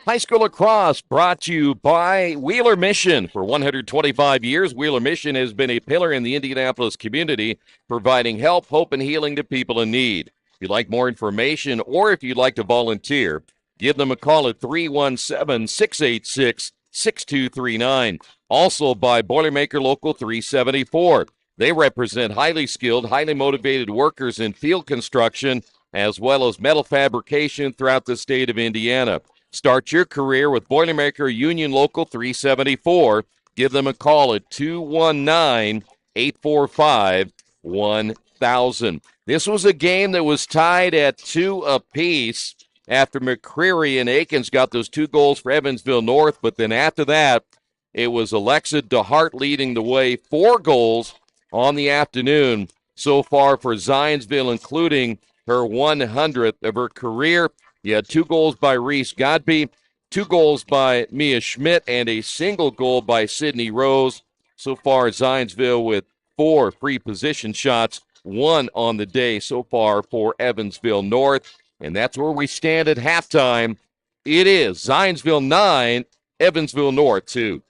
High school lacrosse brought to you by Wheeler Mission. For 125 years, Wheeler Mission has been a pillar in the Indianapolis community, providing help, hope, and healing to people in need. If you'd like more information or if you'd like to volunteer, give them a call at 317-686-6239. Also by Boilermaker Local 374. They represent highly skilled, highly motivated workers in field construction as well as metal fabrication throughout the state of Indiana. Start your career with Boilermaker Union Local 374. Give them a call at 219-845-1000. This was a game that was tied at 2 apiece after McCreary and Akins got those 2 goals for Evansville North, but then after that, it was Alexa DeHart leading the way, 4 goals on the afternoon so far for Zionsville, including her 100th of her career. You had 2 goals by Reese Godby, 2 goals by Mia Schmidt, and a single goal by Sydney Rose. So far, Zionsville with 4 free position shots, 1 on the day so far for Evansville North. And that's where we stand at halftime. It is Zionsville 9, Evansville North 2.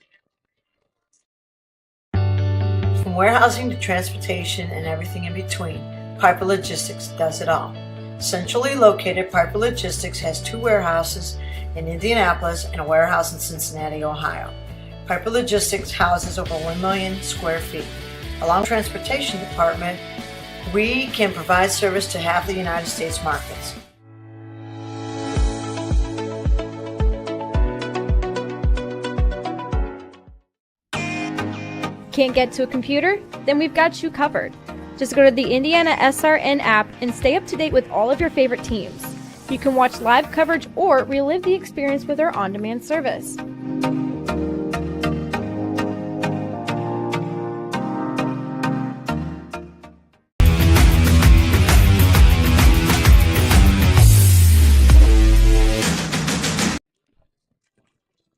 From warehousing to transportation and everything in between, Piper Logistics does it all. Centrally located, Piper Logistics has 2 warehouses in Indianapolis and a warehouse in Cincinnati, Ohio. Piper Logistics houses over 1 million square feet. Along with the transportation department, we can provide service to half the United States markets.
Can't get to a computer? Then we've got you covered. Just go to the IndianaSRN app and stay up to date with all of your favorite teams. You can watch live coverage or relive the experience with our on-demand service.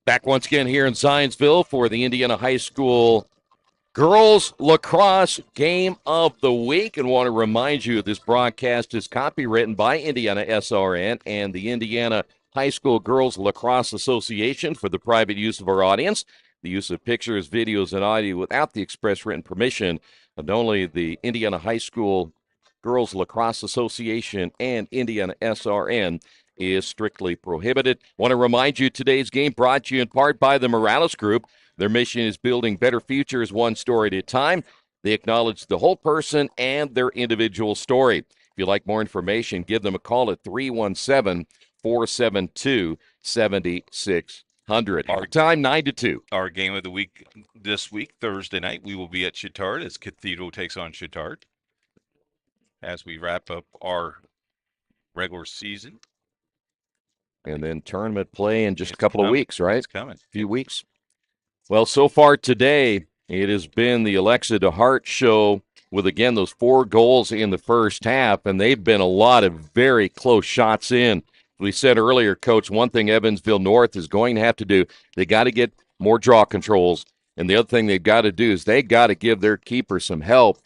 Back once again here in Zionsville for the Indiana High School Girls Lacrosse Game of the Week, and want to remind you this broadcast is copywritten by IndianaSRN and the Indiana High School Girls Lacrosse Association for the private use of our audience. The use of pictures, videos, and audio without the express written permission of not only the Indiana High School Girls Lacrosse Association and IndianaSRN is strictly prohibited. Want to remind you today's game brought to you in part by the Morales Group. Their mission is building better futures one story at a time. They acknowledge the whole person and their individual story. If you'd like more information, give them a call at 317-472-7600. Our time, 9-2.
Our game of the week this week, Thursday night, we will be at Chittard as Cathedral takes on Chittard as we wrap up our regular season.
And then tournament play in just a couple of weeks, right?
It's coming.
A few weeks. Well, so far today, it has been the Alexa DeHart show with, again, those 4 goals in the first half, and they've been a lot of very close shots in. We said earlier, Coach, one thing Evansville North is going to have to do, they got to get more draw controls, and the other thing they've got to do is they got to give their keeper some help.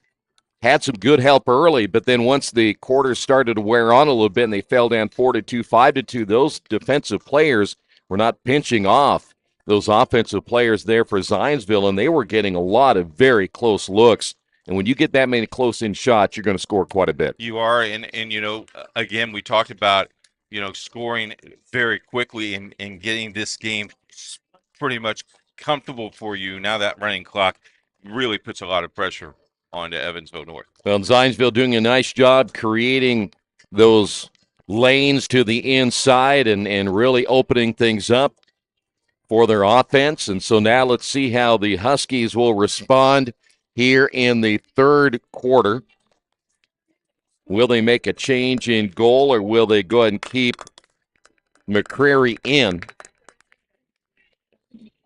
Had some good help early, but then once the quarters started to wear on a little bit and they fell down 4-2, 5-2, those defensive players were not pinching off those offensive players there for Zionsville, and they were getting a lot of very close looks. And when you get that many close-in shots, you're going to score quite a bit.
You are, and you know, again, we talked about, you know, scoring very quickly and getting this game pretty much comfortable for you. Now that running clock really puts a lot of pressure onto Evansville North.
Well, Zionsville doing a nice job creating those lanes to the inside and really opening things up for their offense. And so now let's see how the Huskies will respond here in the third quarter. Will they make a change in goal, or will they go ahead and keep McCreary in?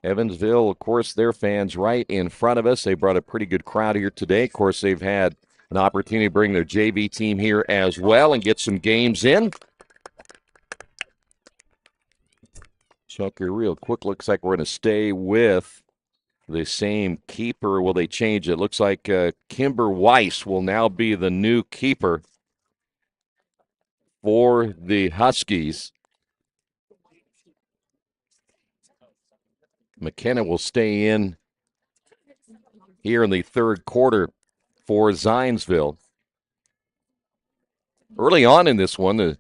Evansville, of course, their fans right in front of us. They brought a pretty good crowd here today. Of course, they've had an opportunity to bring their JV team here as well and get some games in. Check here real quick. Looks like we're going to stay with the same keeper. Will they change it? Looks like Kimber Weiss will now be the new keeper for the Huskies. McKenna will stay in here in the third quarter for Zionsville. Early on in this one, the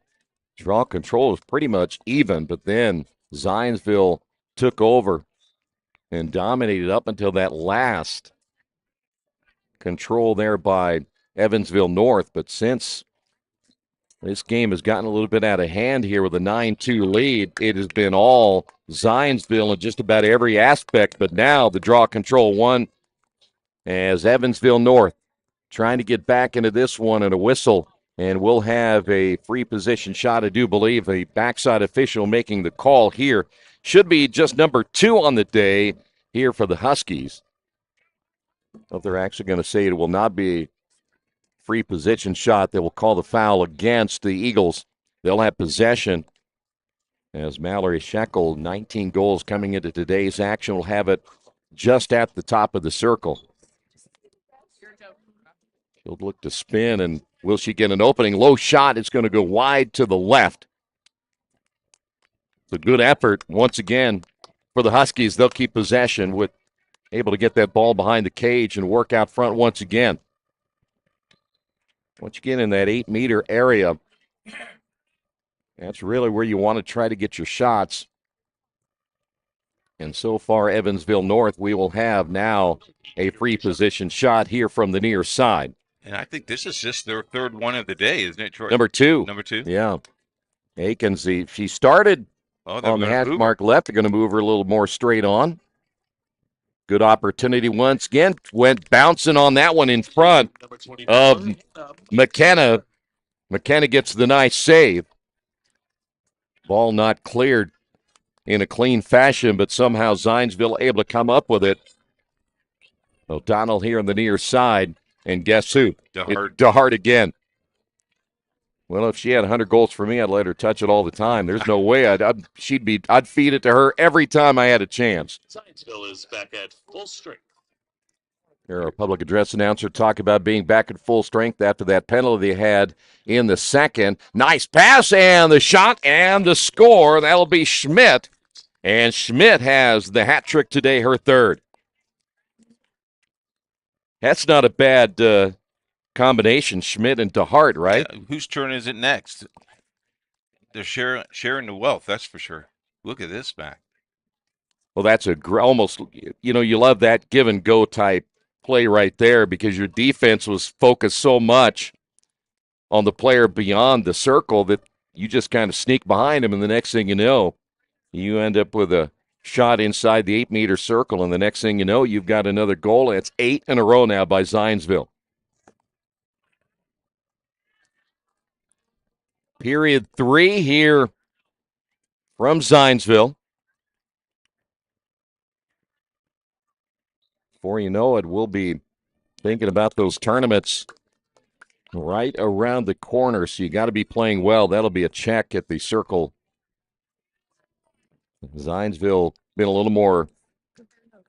draw control was pretty much even, but then Zionsville took over and dominated up until that last control there by Evansville North. But since this game has gotten a little bit out of hand here with a 9-2 lead, it has been all Zionsville in just about every aspect. But now the draw control won as Evansville North trying to get back into this one, and a whistle, and we'll have a free position shot. I do believe a backside official making the call here. Should be just number 2 on the day here for the Huskies. But they're actually going to say it will not be a free position shot. They will call the foul against the Eagles. They'll have possession as Mallory Shekel, 19 goals coming into today's action, will have it just at the top of the circle. She'll look to spin, and will she get an opening? Low shot. It's going to go wide to the left. It's a good effort once again for the Huskies. They'll keep possession, with able to get that ball behind the cage and work out front once again. Once you get in that 8-meter area, that's really where you want to try to get your shots. And so far, Evansville North, we will have now a free position shot here from the near side.
And I think this is just their third one of the day, isn't it, Troy?
Number 2.
Number 2?
Yeah. Aikens, she started on the hash mark left. They're going to move her a little more straight on. Good opportunity once again. Went bouncing on that one in front of McKenna. McKenna gets the nice save. Ball not cleared in a clean fashion, but somehow Zionsville able to come up with it. O'Donnell here on the near side. And guess who? DeHart again. Well, if she had 100 goals for me, I'd let her touch it all the time. There's no way I'd feed it to her every time I had a chance.
Zionsville is back at full strength.
Here, our public address announcer talk about being back at full strength after that penalty they had in the second. Nice pass, and the shot, and the score. That'll be Schmidt. And Schmidt has the hat trick today, her third. That's not a bad combination, Schmidt and DeHart, right?
Yeah, whose turn is it next? They're sharing the wealth, that's for sure. Look at this back.
Well, that's almost, you love that give-and-go type play right there, because your defense was focused so much on the player beyond the circle that you just kind of sneak behind him, and the next thing you know, you end up with a shot inside the 8-meter circle, and the next thing you know, you've got another goal. It's 8 in a row now by Zionsville. Period 3 here from Zionsville. Before you know it, we'll be thinking about those tournaments right around the corner, so you got to be playing well. That'll be a check at the circle. Zionsville been a little more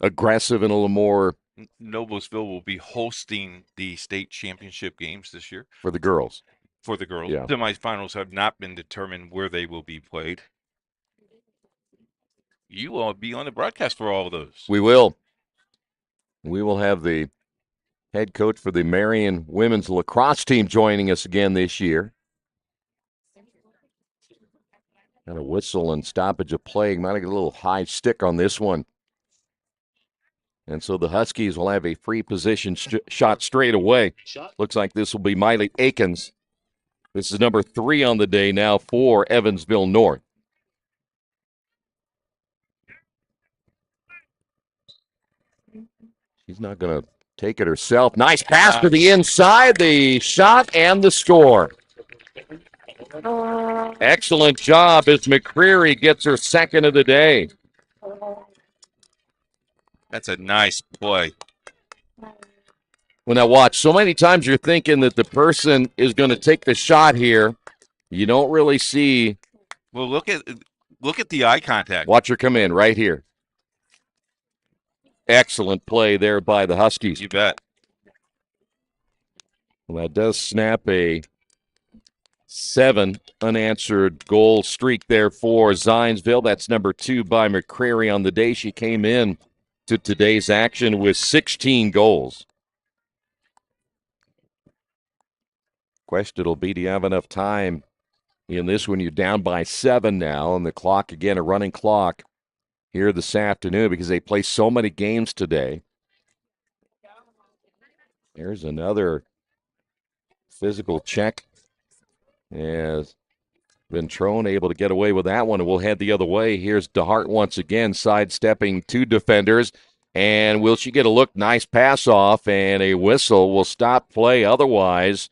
aggressive and a little more.
Noblesville will be hosting the state championship games this year.
For the girls.
For the girls.
Yeah.
Semifinals have not been determined where they will be played. You will be on the broadcast for all of those.
We will. We will have the head coach for the Marion women's lacrosse team joining us again this year. Got a whistle and stoppage of play. Might get a little high stick on this one. And so the Huskies will have a free position shot straight away. Looks like this will be Miley Aikens. This is number 3 on the day now for Evansville North. She's not going to take it herself. Nice pass to the inside, the shot, and the score. Excellent job as McCreary gets her second of the day.
That's a nice play.
Well, now watch. So many times you're thinking that the person is going to take the shot here. You don't really see.
Well, look at the eye contact.
Watch her come in right here. Excellent play there by the Huskies.
You bet.
Well, that does snap a 7 unanswered goal streak there for Zionsville. That's number 2 by McCrary on the day. She came in to today's action with 16 goals. Question will be, do you have enough time in this one? You're down by 7 now, and the clock, again, a running clock here this afternoon because they play so many games today. There's another physical check as Ventrone able to get away with that one, and we'll head the other way. Here's DeHart once again, sidestepping 2 defenders. And will she get a look? Nice pass off, and a whistle will stop play. Otherwise,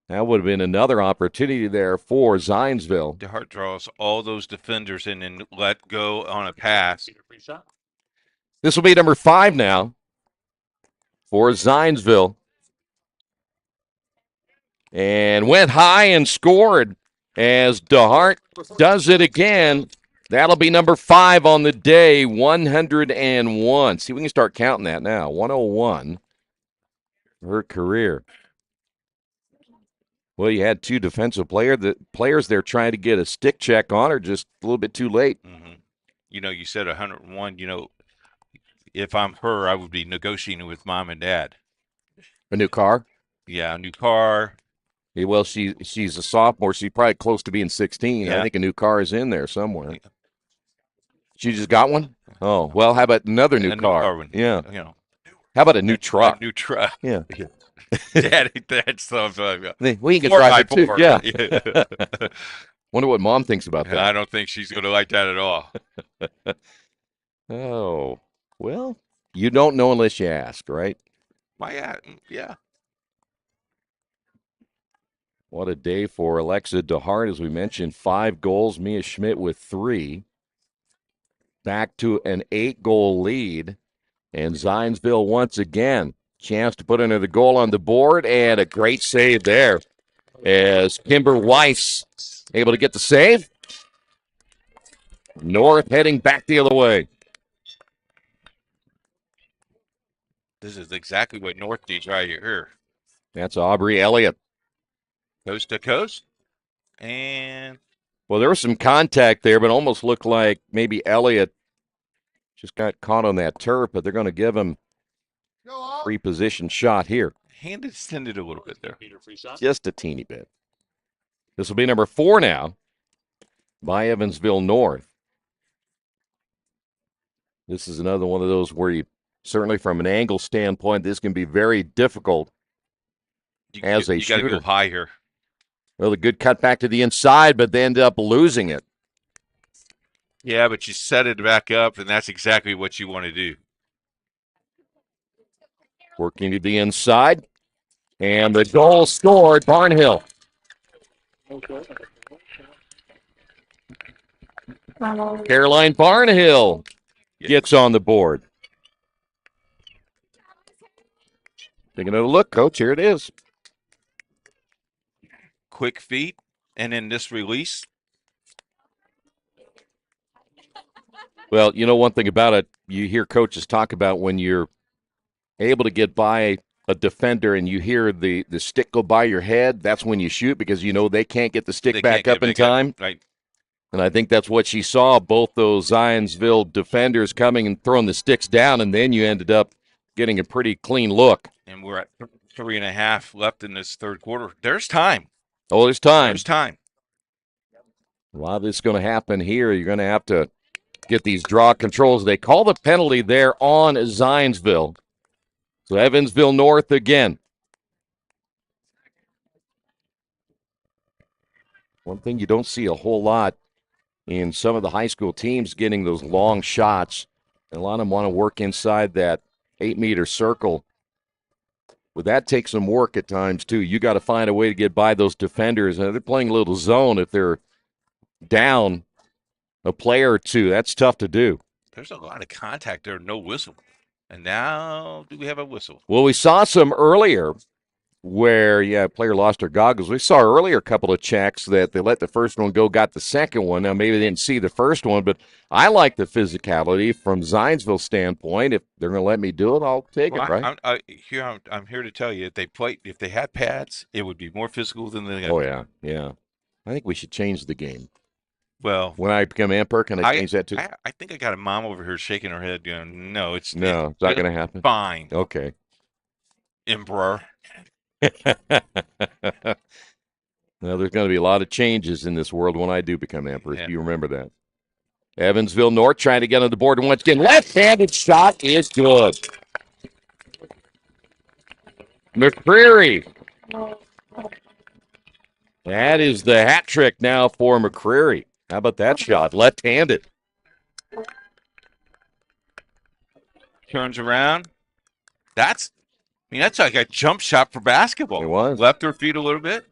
that would have been another opportunity there for Zionsville.
DeHart draws all those defenders in and let go on a pass.
This will be number 5 now for Zionsville. And went high and scored as DeHart does it again. That'll be number 5 on the day, 101. See, we can start counting that now. 101 for her career. Well, you had 2 defensive players there trying to get a stick check on her, just a little bit too late.
Mm-hmm. You said 101. If I'm her, I would be negotiating with mom and dad.
A new car?
Yeah, a new car.
Yeah, well, she's a sophomore. She's probably close to being 16.
Yeah.
I think a new car is in there somewhere. Yeah. She just got one? Oh, well, how about another new car? Yeah. How about a new truck?
A new truck.
Yeah.
Daddy, that's something.
Well, you can drive it too. Yeah. Wonder what mom thinks about that.
I don't think she's going to like that at all.
Oh, well, you don't know unless you ask, right?
Yeah.
What a day for Alexa DeHart, as we mentioned. 5 goals, Mia Schmidt with 3. Back to an 8-goal lead. And Zionsville once again, chance to put another goal on the board, and a great save there as Kimber Weiss able to get the save. North heading back the other way.
This is exactly what North needs right here.
That's Aubrey Elliott.
Coast to coast. And
well, there was some contact there, but almost looked like maybe Elliott just got caught on that turf, but they're going to give him free position shot here.
Hand extended a little bit there.
Just a teeny bit. This will be number 4 now by Evansville North. This is another one of those where you, certainly from an angle standpoint, this can be very difficult as a shooter.
You got to go high here.
Well, a good cut back to the inside, but they ended up losing it.
Yeah, but you set it back up, and that's exactly what you want to do.
Working to the inside, and the goal scored, Barnhill. Caroline Barnhill gets on the board. Taking a look, Coach. Here it is.
Quick feet, and then this release.
Well, you know one thing about it, you hear coaches talk about when you're able to get by a defender and you hear the stick go by your head, that's when you shoot because you know they can't get the stick back up in time.
Right.
And I think that's what she saw, both those Zionsville defenders coming and throwing the sticks down, and then you ended up getting a pretty clean look.
And we're at 3.5 left in this third quarter. There's time.
Oh, there's time.
There's time.
A lot of this is going to happen here. You're going to have to get these draw controls. They call the penalty there on Zionsville. So Evansville North again. One thing you don't see a whole lot in some of the high school teams getting those long shots. And a lot of them want to work inside that 8-meter circle. But that takes some work at times, too. You got to find a way to get by those defenders. And they're playing a little zone. If they're down a player or two, that's tough to do.
There's a lot of contact there, no whistle. And now, do we have a whistle?
Well, we saw some earlier where, a player lost her goggles. We saw earlier a couple of checks that they let the first one go, got the second one. Now, maybe they didn't see the first one, but I like the physicality from Zionsville's standpoint. If they're going to let me do it, I'll take it, right?
I'm here to tell you, if they had pads, it would be more physical than they got.
Oh, yeah. I think we should change the game.
Well,
when I become Amper, can I change that too?
I think I got a mom over here shaking her head going, no, it's
not going to happen.
Fine.
Okay.
Emperor.
Now, there's going to be a lot of changes in this world when I do become Emperor. Yeah. You remember that. Evansville North trying to get on the board. And once again, left-handed shot is good. McCreary. That is the hat trick now for McCreary. How about that shot? Left-handed.
Turns around. That's like a jump shot for basketball.
It was.
Left her feet a little bit.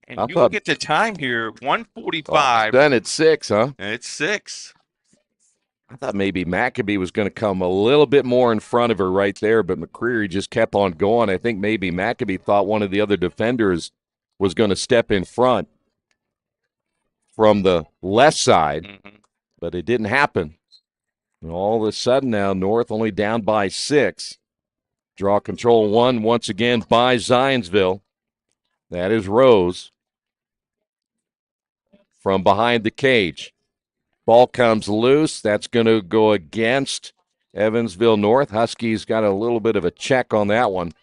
And you look at the time here, 1:45.
Then it's 6, huh?
It's 6.
I thought maybe Maccabee was going to come a little bit more in front of her right there, but McCreary just kept on going. I think maybe Maccabee thought one of the other defenders was going to step in front from the left side, but it didn't happen. And all of a sudden now, North only down by 6. Draw control 1 once again by Zionsville. That is Rose from behind the cage. Ball comes loose. That's going to go against Evansville North. Huskies got a little bit of a check on that one.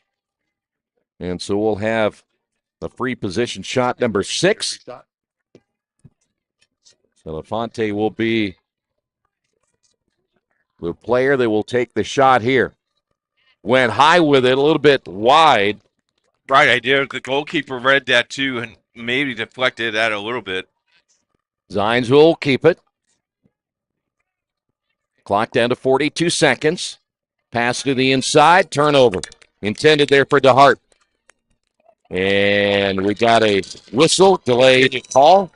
And so we'll have a free position shot number 6. Elefante will be the player that will take the shot here. Went high with it, a little bit wide.
Right idea. The goalkeeper read that too and maybe deflected that a little bit.
Zines will keep it. Clock down to 42 seconds. Pass to the inside. Turnover. Intended there for DeHart. And we got a whistle. Delayed call.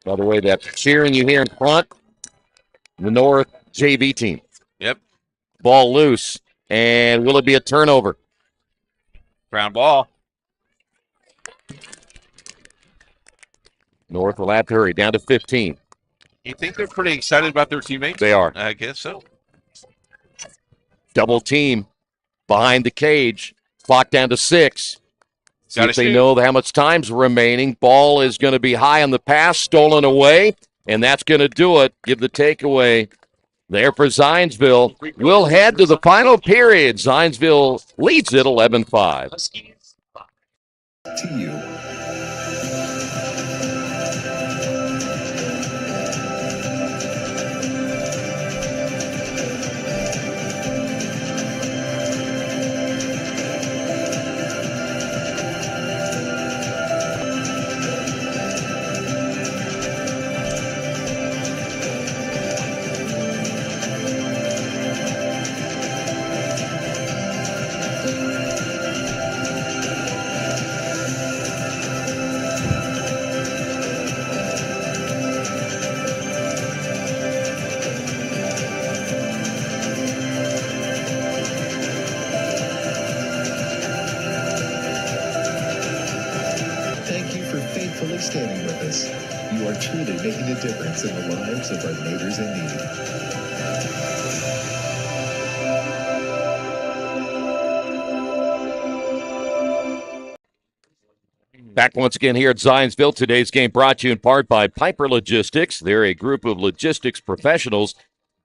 By the way, that cheering you hear in front, the North JV team.
Yep.
Ball loose. And will it be a turnover?
Ground ball.
North will have to hurry. Down to 15.
You think they're pretty excited about their teammates?
They are.
I guess so.
Double team behind the cage. Clock down to 6. See if they know how much time's remaining. Ball is going to be high on the pass, stolen away, and that's going to do it. Give the takeaway there for Zionsville. We'll head to the final period. Zionsville leads it 11-5.
To you.
Standing with us. You are truly making a difference in the lives of our neighbors in
need. Back once again here at Zionsville. Today's game brought to you in part by Piper Logistics. They're a group of logistics professionals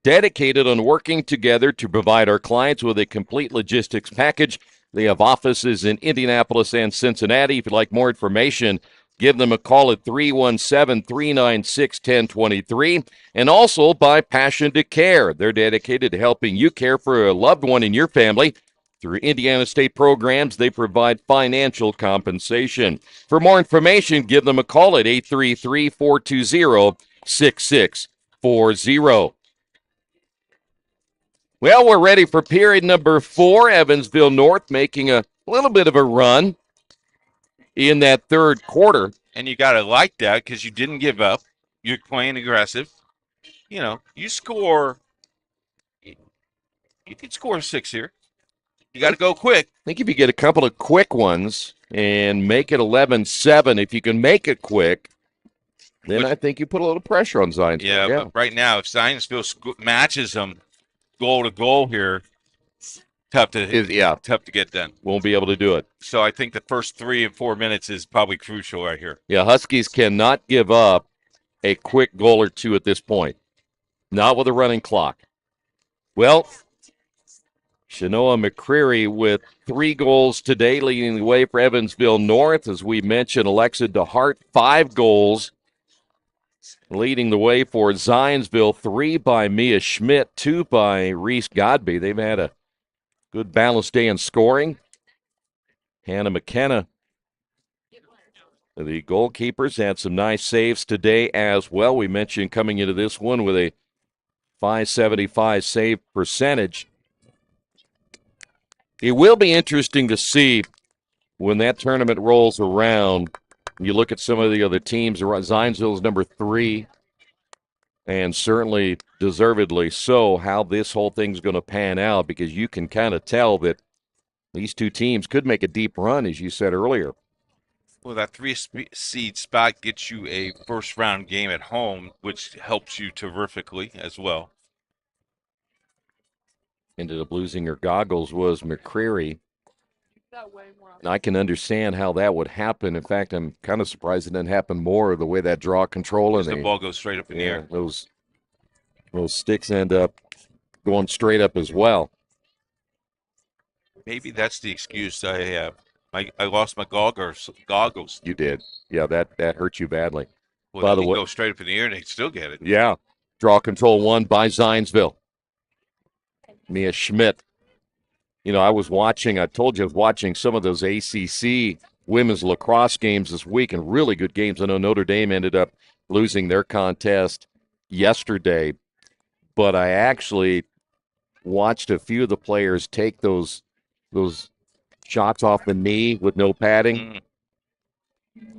dedicated on working together to provide our clients with a complete logistics package. They have offices in Indianapolis and Cincinnati. If you'd like more information, give them a call at 317-396-1023. And also by Passion to Care. They're dedicated to helping you care for a loved one in your family. Through Indiana State programs, they provide financial compensation. For more information, give them a call at 833-420-6640. Well, we're ready for period number 4. Evansville North making a little bit of a run in that third quarter.
And you got to like that because you didn't give up. You're playing aggressive. You know, you score You can score 6 here. You got to go quick.
I think if you get a couple of quick ones and make it 11-7, if you can make it quick, then I think you put a little pressure on Zionsville.
Yeah, but right now, if Zionsville matches them goal to goal here, tough to get done.
Won't be able to do it.
So I think the first 3 and 4 minutes is probably crucial right here.
Yeah, Huskies cannot give up a quick goal or two at this point. Not with a running clock. Well, Shanoa McCreary with 3 goals today, leading the way for Evansville North. As we mentioned, Alexa DeHart, 5 goals, leading the way for Zionsville. 3 by Mia Schmidt, 2 by Reese Godby. They've had a good balanced day in scoring. Hannah McKenna, the goalkeepers, had some nice saves today as well. We mentioned coming into this one with a .575 save percentage. It will be interesting to see when that tournament rolls around. You look at some of the other teams. Zionsville's number 3, and certainly deservedly so, how this whole thing's going to pan out, because you can kind of tell that these two teams could make a deep run, as you said earlier.
Well, that 3-seed spot gets you a first-round game at home, which helps you terrifically as well.
Ended up losing her goggles was McCreary. And I can understand how that would happen. In fact, I'm kind of surprised it didn't happen more, the way that draw control. And
the ball goes straight up in the air.
Those sticks end up going straight up as well.
Maybe that's the excuse I have. I lost my goggles.
You did. Yeah, that hurt you badly.
Well,
by
they
the way,
go straight up in the air and they still get it.
Yeah. Draw control won by Zionsville. Mia Schmidt. You know, I told you I was watching some of those ACC women's lacrosse games this week, and really good games. I know Notre Dame ended up losing their contest yesterday, but I actually watched a few of the players take those shots off the knee with no padding.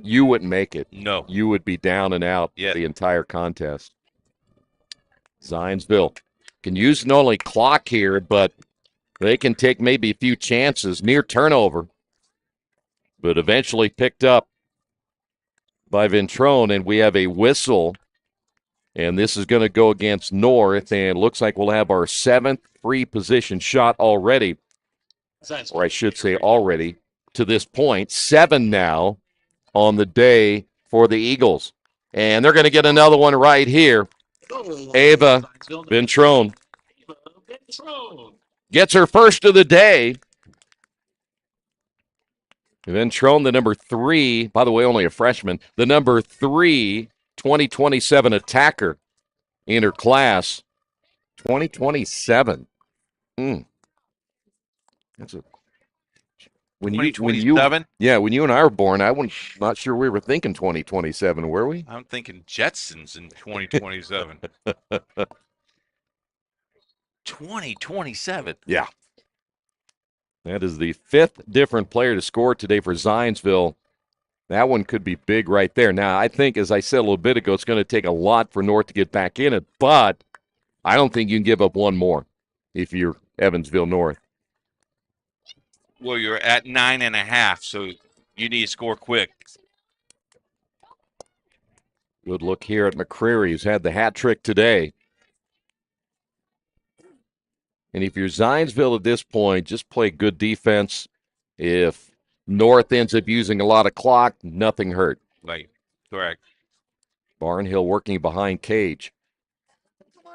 You wouldn't make it.
No.
You would be down and out the entire contest. Zionsville can use not only clock here, but they can take maybe a few chances, near turnover, but eventually picked up by Ventrone, and we have a whistle, and this is going to go against North, and looks like we'll have our 7th free position shot already, or I should say already, to this point. 7 now on the day for the Eagles, and they're going to get another one right here. Ava Ventrone gets her first of the day. Ventrone, the number 3, by the way, only a freshman, the number 3 2027 attacker in her class. 2027. That's a when you
2027?
When you and I were born, not sure we were thinking 2027, were we?
I'm thinking Jetsons in 2027. 2027.
Yeah. That is the 5th different player to score today for Zionsville. That one could be big right there. Now, I think, as I said a little bit ago, it's going to take a lot for North to get back in it, but I don't think you can give up one more if you're Evansville North.
Well, you're at 9.5, so you need to score quick.
Good look here at McCreary, who's had the hat trick today. And if you're Zionsville at this point, just play good defense. If North ends up using a lot of clock, nothing hurt.
Right, correct.
Barnhill working behind Cage.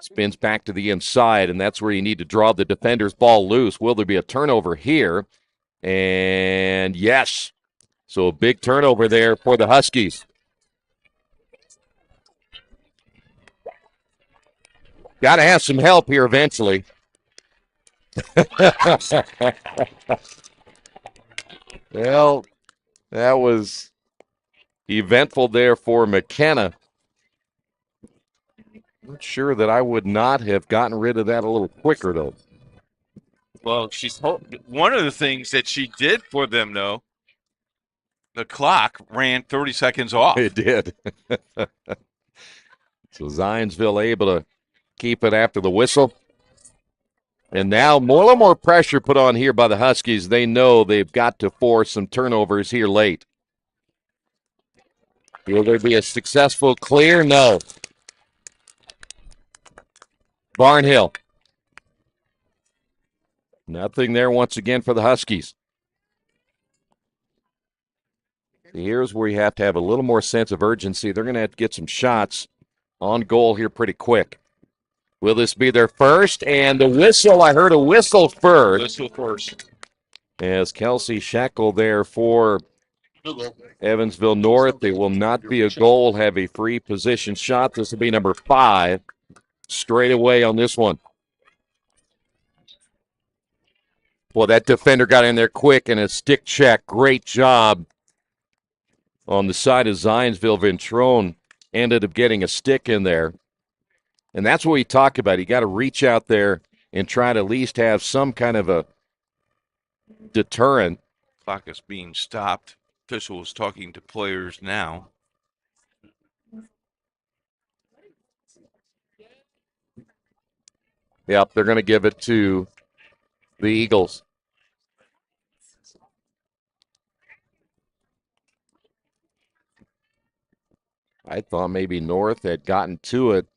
Spins back to the inside, and that's where you need to draw the defender's ball loose. Will there be a turnover here? And yes. So a big turnover there for the Huskies. Got to have some help here eventually. Well, that was eventful there for McKenna. Not sure that I would not have gotten rid of that a little quicker, though.
Well, one of the things that she did for them, though, the clock ran 30 seconds off.
It did. So Zionsville able to keep it after the whistle. And now a little more pressure put on here by the Huskies. They know they've got to force some turnovers here late. Will there be a successful clear? No. Barnhill. Nothing there once again for the Huskies. Here's where you have to have a little more sense of urgency. They're going to have to get some shots on goal here pretty quick. Will this be their first? And the whistle, I heard a whistle first.
Whistle first.
As Kelsey Shackle there for Evansville North. It will not be a goal, have a free position shot. This will be number 5 straight away on this one. Well, that defender got in there quick and a stick check. Great job on the side of Zionsville. Ventrone ended up getting a stick in there. And that's what we talk about. You got to reach out there and try to at least have some kind of a deterrent.
Clock is being stopped. Official is talking to players now.
Yep, they're going to give it to the Eagles. I thought maybe North had gotten to it.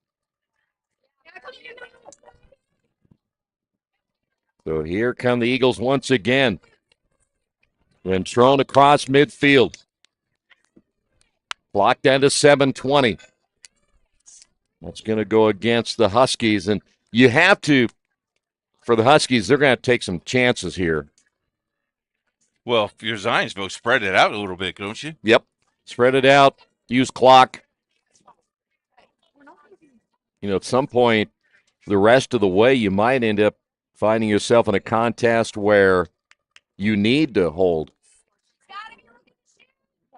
So here come the Eagles once again. And thrown across midfield. Blocked down to 7:20. That's going to go against the Huskies. And you have to, for the Huskies, they're going to take some chances here.
Well, if you're Zionsville, spread it out a little bit, don't you?
Yep. Spread it out. Use clock. You know, at some point, the rest of the way, you might end up finding yourself in a contest where you need to hold.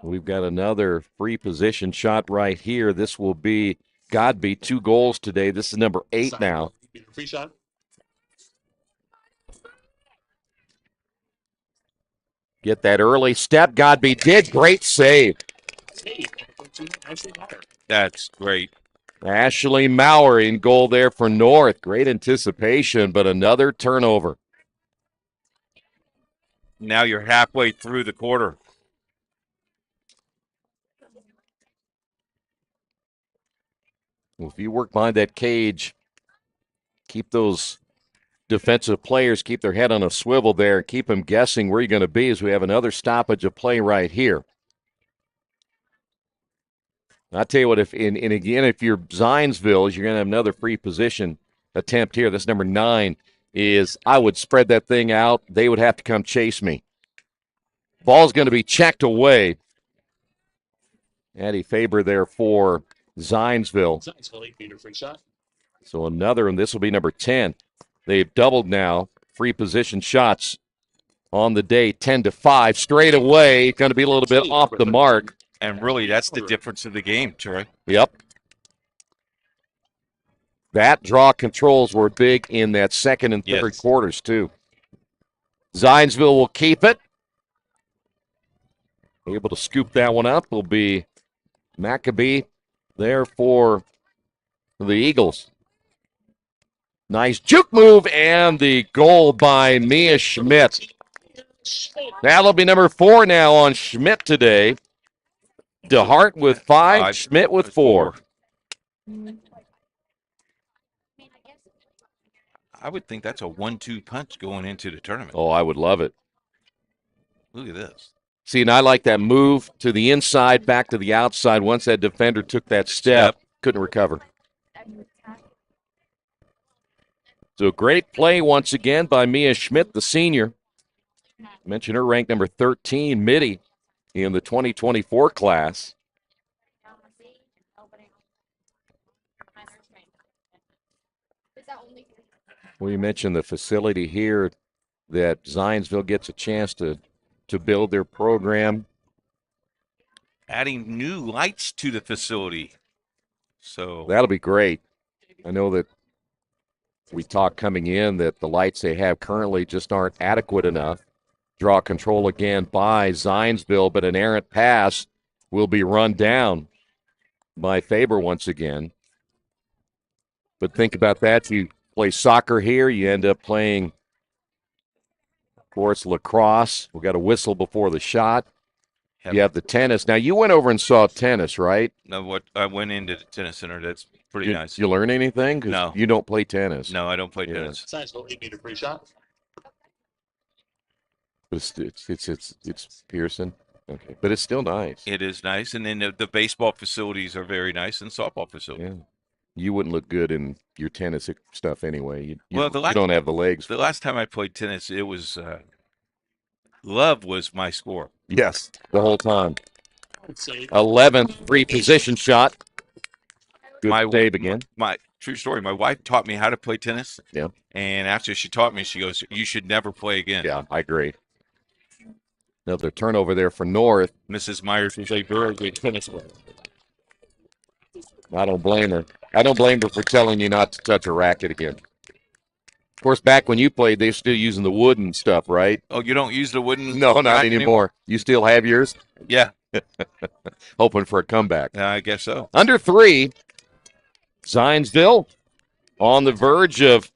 We've got another free position shot right here. This will be Godby, 2 goals today. This is number 8 now.
Free shot.
Get that early step. Godby did. Great save.
That's great.
Ashley Maurer in goal there for North. Great anticipation, but another turnover.
Now you're halfway through the quarter.
Well, if you work behind that cage, keep those defensive players, keep their head on a swivel there, keep them guessing where you're going to be as we have another stoppage of play right here. I'll tell you what, if you're Zionsville, you're going to have another free position attempt here. This number 9 is, I would spread that thing out. They would have to come chase me. Ball's going to be checked away. Addie Faber there for Zionsville.
8-meter free shot.
So another, and this will be number 10. They've doubled now. Free position shots on the day, 10-5. Straight away, going to be a little bit off the mark.
And really, that's the difference of the game, Troy.
Yep. That draw controls were big in that second and third quarters, too. Zionsville will keep it. Able to scoop that one up will be Maccabee there for the Eagles. Nice juke move and the goal by Mia Schmidt. That'll be number 4 now on Schmidt today. DeHart with 5, Schmidt with 4.
I would think that's a 1-2 punch going into the tournament.
Oh, I would love it.
Look at this.
See, and I like that move to the inside, back to the outside. Once that defender took that step, couldn't recover. So great play once again by Mia Schmidt, the senior. Mentioned her ranked number 13, Mitty, in the 2024 class. We mentioned the facility here that Zionsville gets a chance to build their program.
Adding new lights to the facility. So
that'll be great. I know that we talked coming in that the lights they have currently just aren't adequate enough. Draw control again by Zionsville, but an errant pass will be run down by Faber once again. But think about that. You play soccer here. You end up playing, of course, lacrosse. We got a whistle before the shot. You have the tennis. Now, you went over and saw tennis, right?
No, I went into the tennis center. That's pretty nice.
You learn anything? 'Cause
No.
you don't play tennis.
No, I don't play tennis.
Zionsville 8-meter free shot.
It's Pearson. Okay, but it's still nice.
It is nice, and then the baseball facilities are very nice, and softball facilities.
Yeah. You wouldn't look good in your tennis stuff anyway. You
You
don't have the legs.
The last time I played tennis, it was love was my score.
Yes, the whole time.
I'd say
11th free position shot. Good save again.
My true story. My wife taught me how to play tennis.
Yeah.
And after she taught me, she goes, "You should never play again."
Yeah, I agree. Another turnover there for North.
Mrs. Myers was a very good tennis player.
I don't blame her. I don't blame her for telling you not to touch a racket again. Of course, back when you played, they were still using the wooden stuff, right?
Oh, you don't use the wooden?
No, not anymore. You still have yours?
Yeah.
Hoping for a comeback.
I guess so.
Under 3, Zionsville on the verge of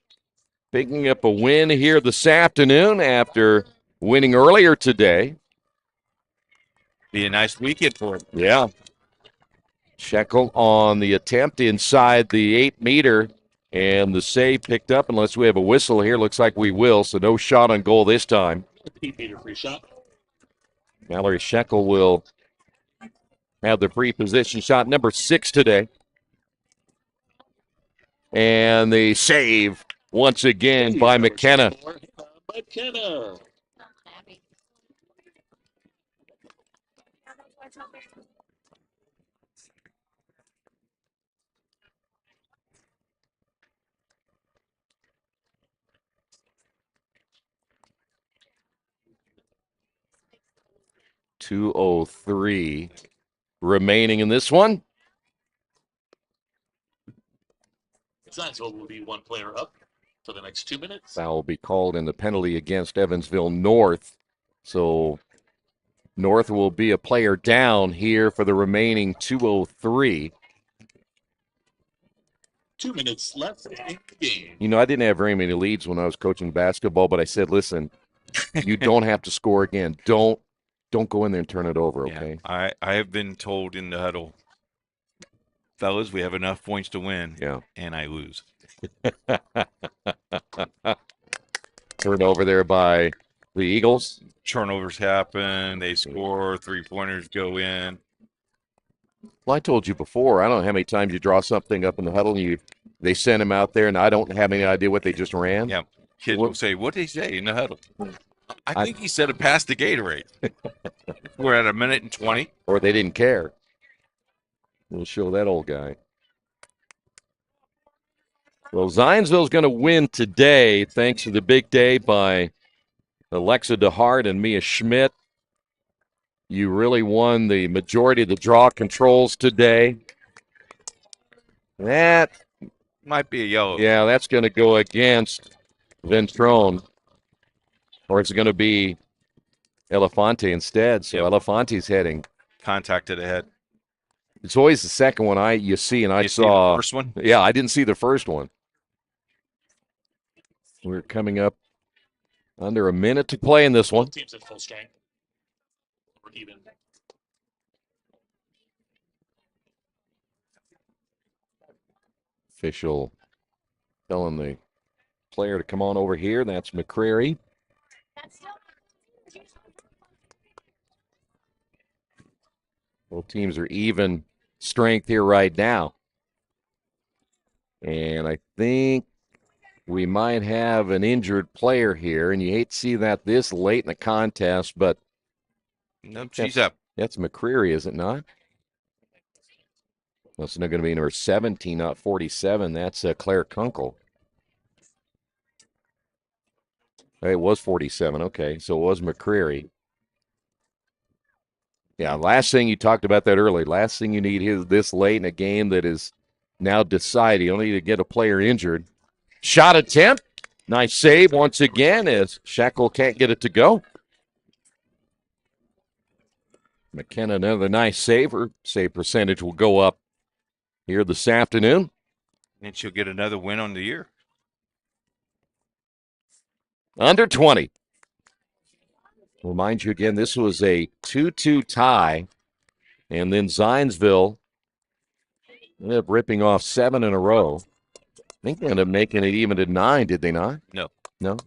picking up a win here this afternoon after winning earlier today.
Be a nice weekend for him.
Yeah. Shekel on the attempt inside the 8-meter, and the save picked up. Unless we have a whistle here, looks like we will, so no shot on goal this time.
8-meter free shot.
Mallory Shekel will have the free position shot, number 6 today. And the save once again by McKenna.
McKenna.
.203 remaining in this one.
Zionsville will be one player up for the next 2 minutes.
That will be called in the penalty against Evansville North. So North will be a player down here for the remaining 2:03.
2 minutes left in the game.
You know, I didn't have very many leads when I was coaching basketball, but I said, listen, you don't have to score again. Don't go in there and turn it over, okay?
Yeah, I have been told in the huddle, fellas, we have enough points to win.
Yeah.
And I lose.
Turnover there by the Eagles.
Turnovers happen. They score. 3-pointers go in.
Well, I told you before, I don't know how many times you draw something up in the huddle and they send him out there, and I don't have any idea what they just ran.
Yeah. Kids will say, what did he say in the huddle? I think he said it past the Gatorade. We're at 1:20.
Or they didn't care. We'll show that old guy. Well, Zionsville's going to win today thanks to the big day by Alexa DeHart and Mia Schmidt. You really won the majority of the draw controls today. That
might be a yellow.
Yeah, that's going to go against Ventrone. Or it's going to be Elefante instead. So Elefante's heading.
Contact to the head.
It's always the second one you see, and I saw
the first one?
Yeah, I didn't see the first one. We're coming up under a minute to play in this one.
Both teams at full strength. We're even.
Official telling the player to come on over here. That's McCreary. Both teams are even strength here right now. And I think we might have an injured player here, and you hate to see that this late in the contest, but
no, she's up.
That's McCreary, is it not? That's not going to be number 17, not 47. That's Claire Kunkel. It was 47. Okay, so it was McCreary. Yeah, last thing you talked about that earlier. Last thing you need is this late in a game that is now decided. You only need to get a player injured. Shot attempt. Nice save once again as Shekel can't get it to go. McKenna, another nice save. Her save percentage will go up here this afternoon.
And she'll get another win on the year.
Under 20. Remind you again, this was a 2-2 tie, and then Zionsville ended up ripping off 7 in a row. I think they ended up making it even to 9, did they not?
No.
No?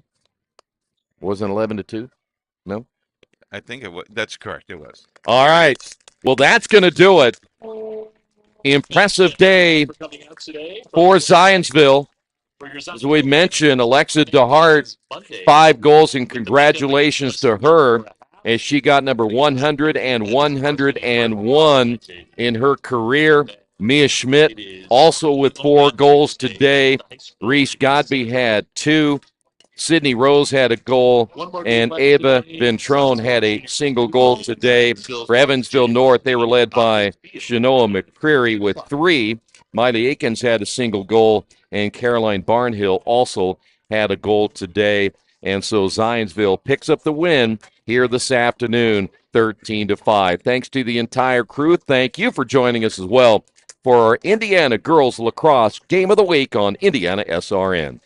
Wasn't 11-2? No?
I think it was. That's correct. It was.
All right. Well, that's going to do it. Impressive day for Zionsville. As we mentioned, Alexa DeHart, 5 goals, and congratulations to her as she got number 100 and 101 in her career. Mia Schmidt also with 4 goals today. Reese Godby had 2. Sydney Rose had a goal, and Ava Ventrone had a single goal today. For Evansville North, they were led by Shanoa McCreary with 3. Miley Akins had a single goal, and Caroline Barnhill also had a goal today. And so Zionsville picks up the win here this afternoon, 13-5. Thanks to the entire crew. Thank you for joining us as well for our Indiana Girls Lacrosse Game of the Week on IndianaSRN.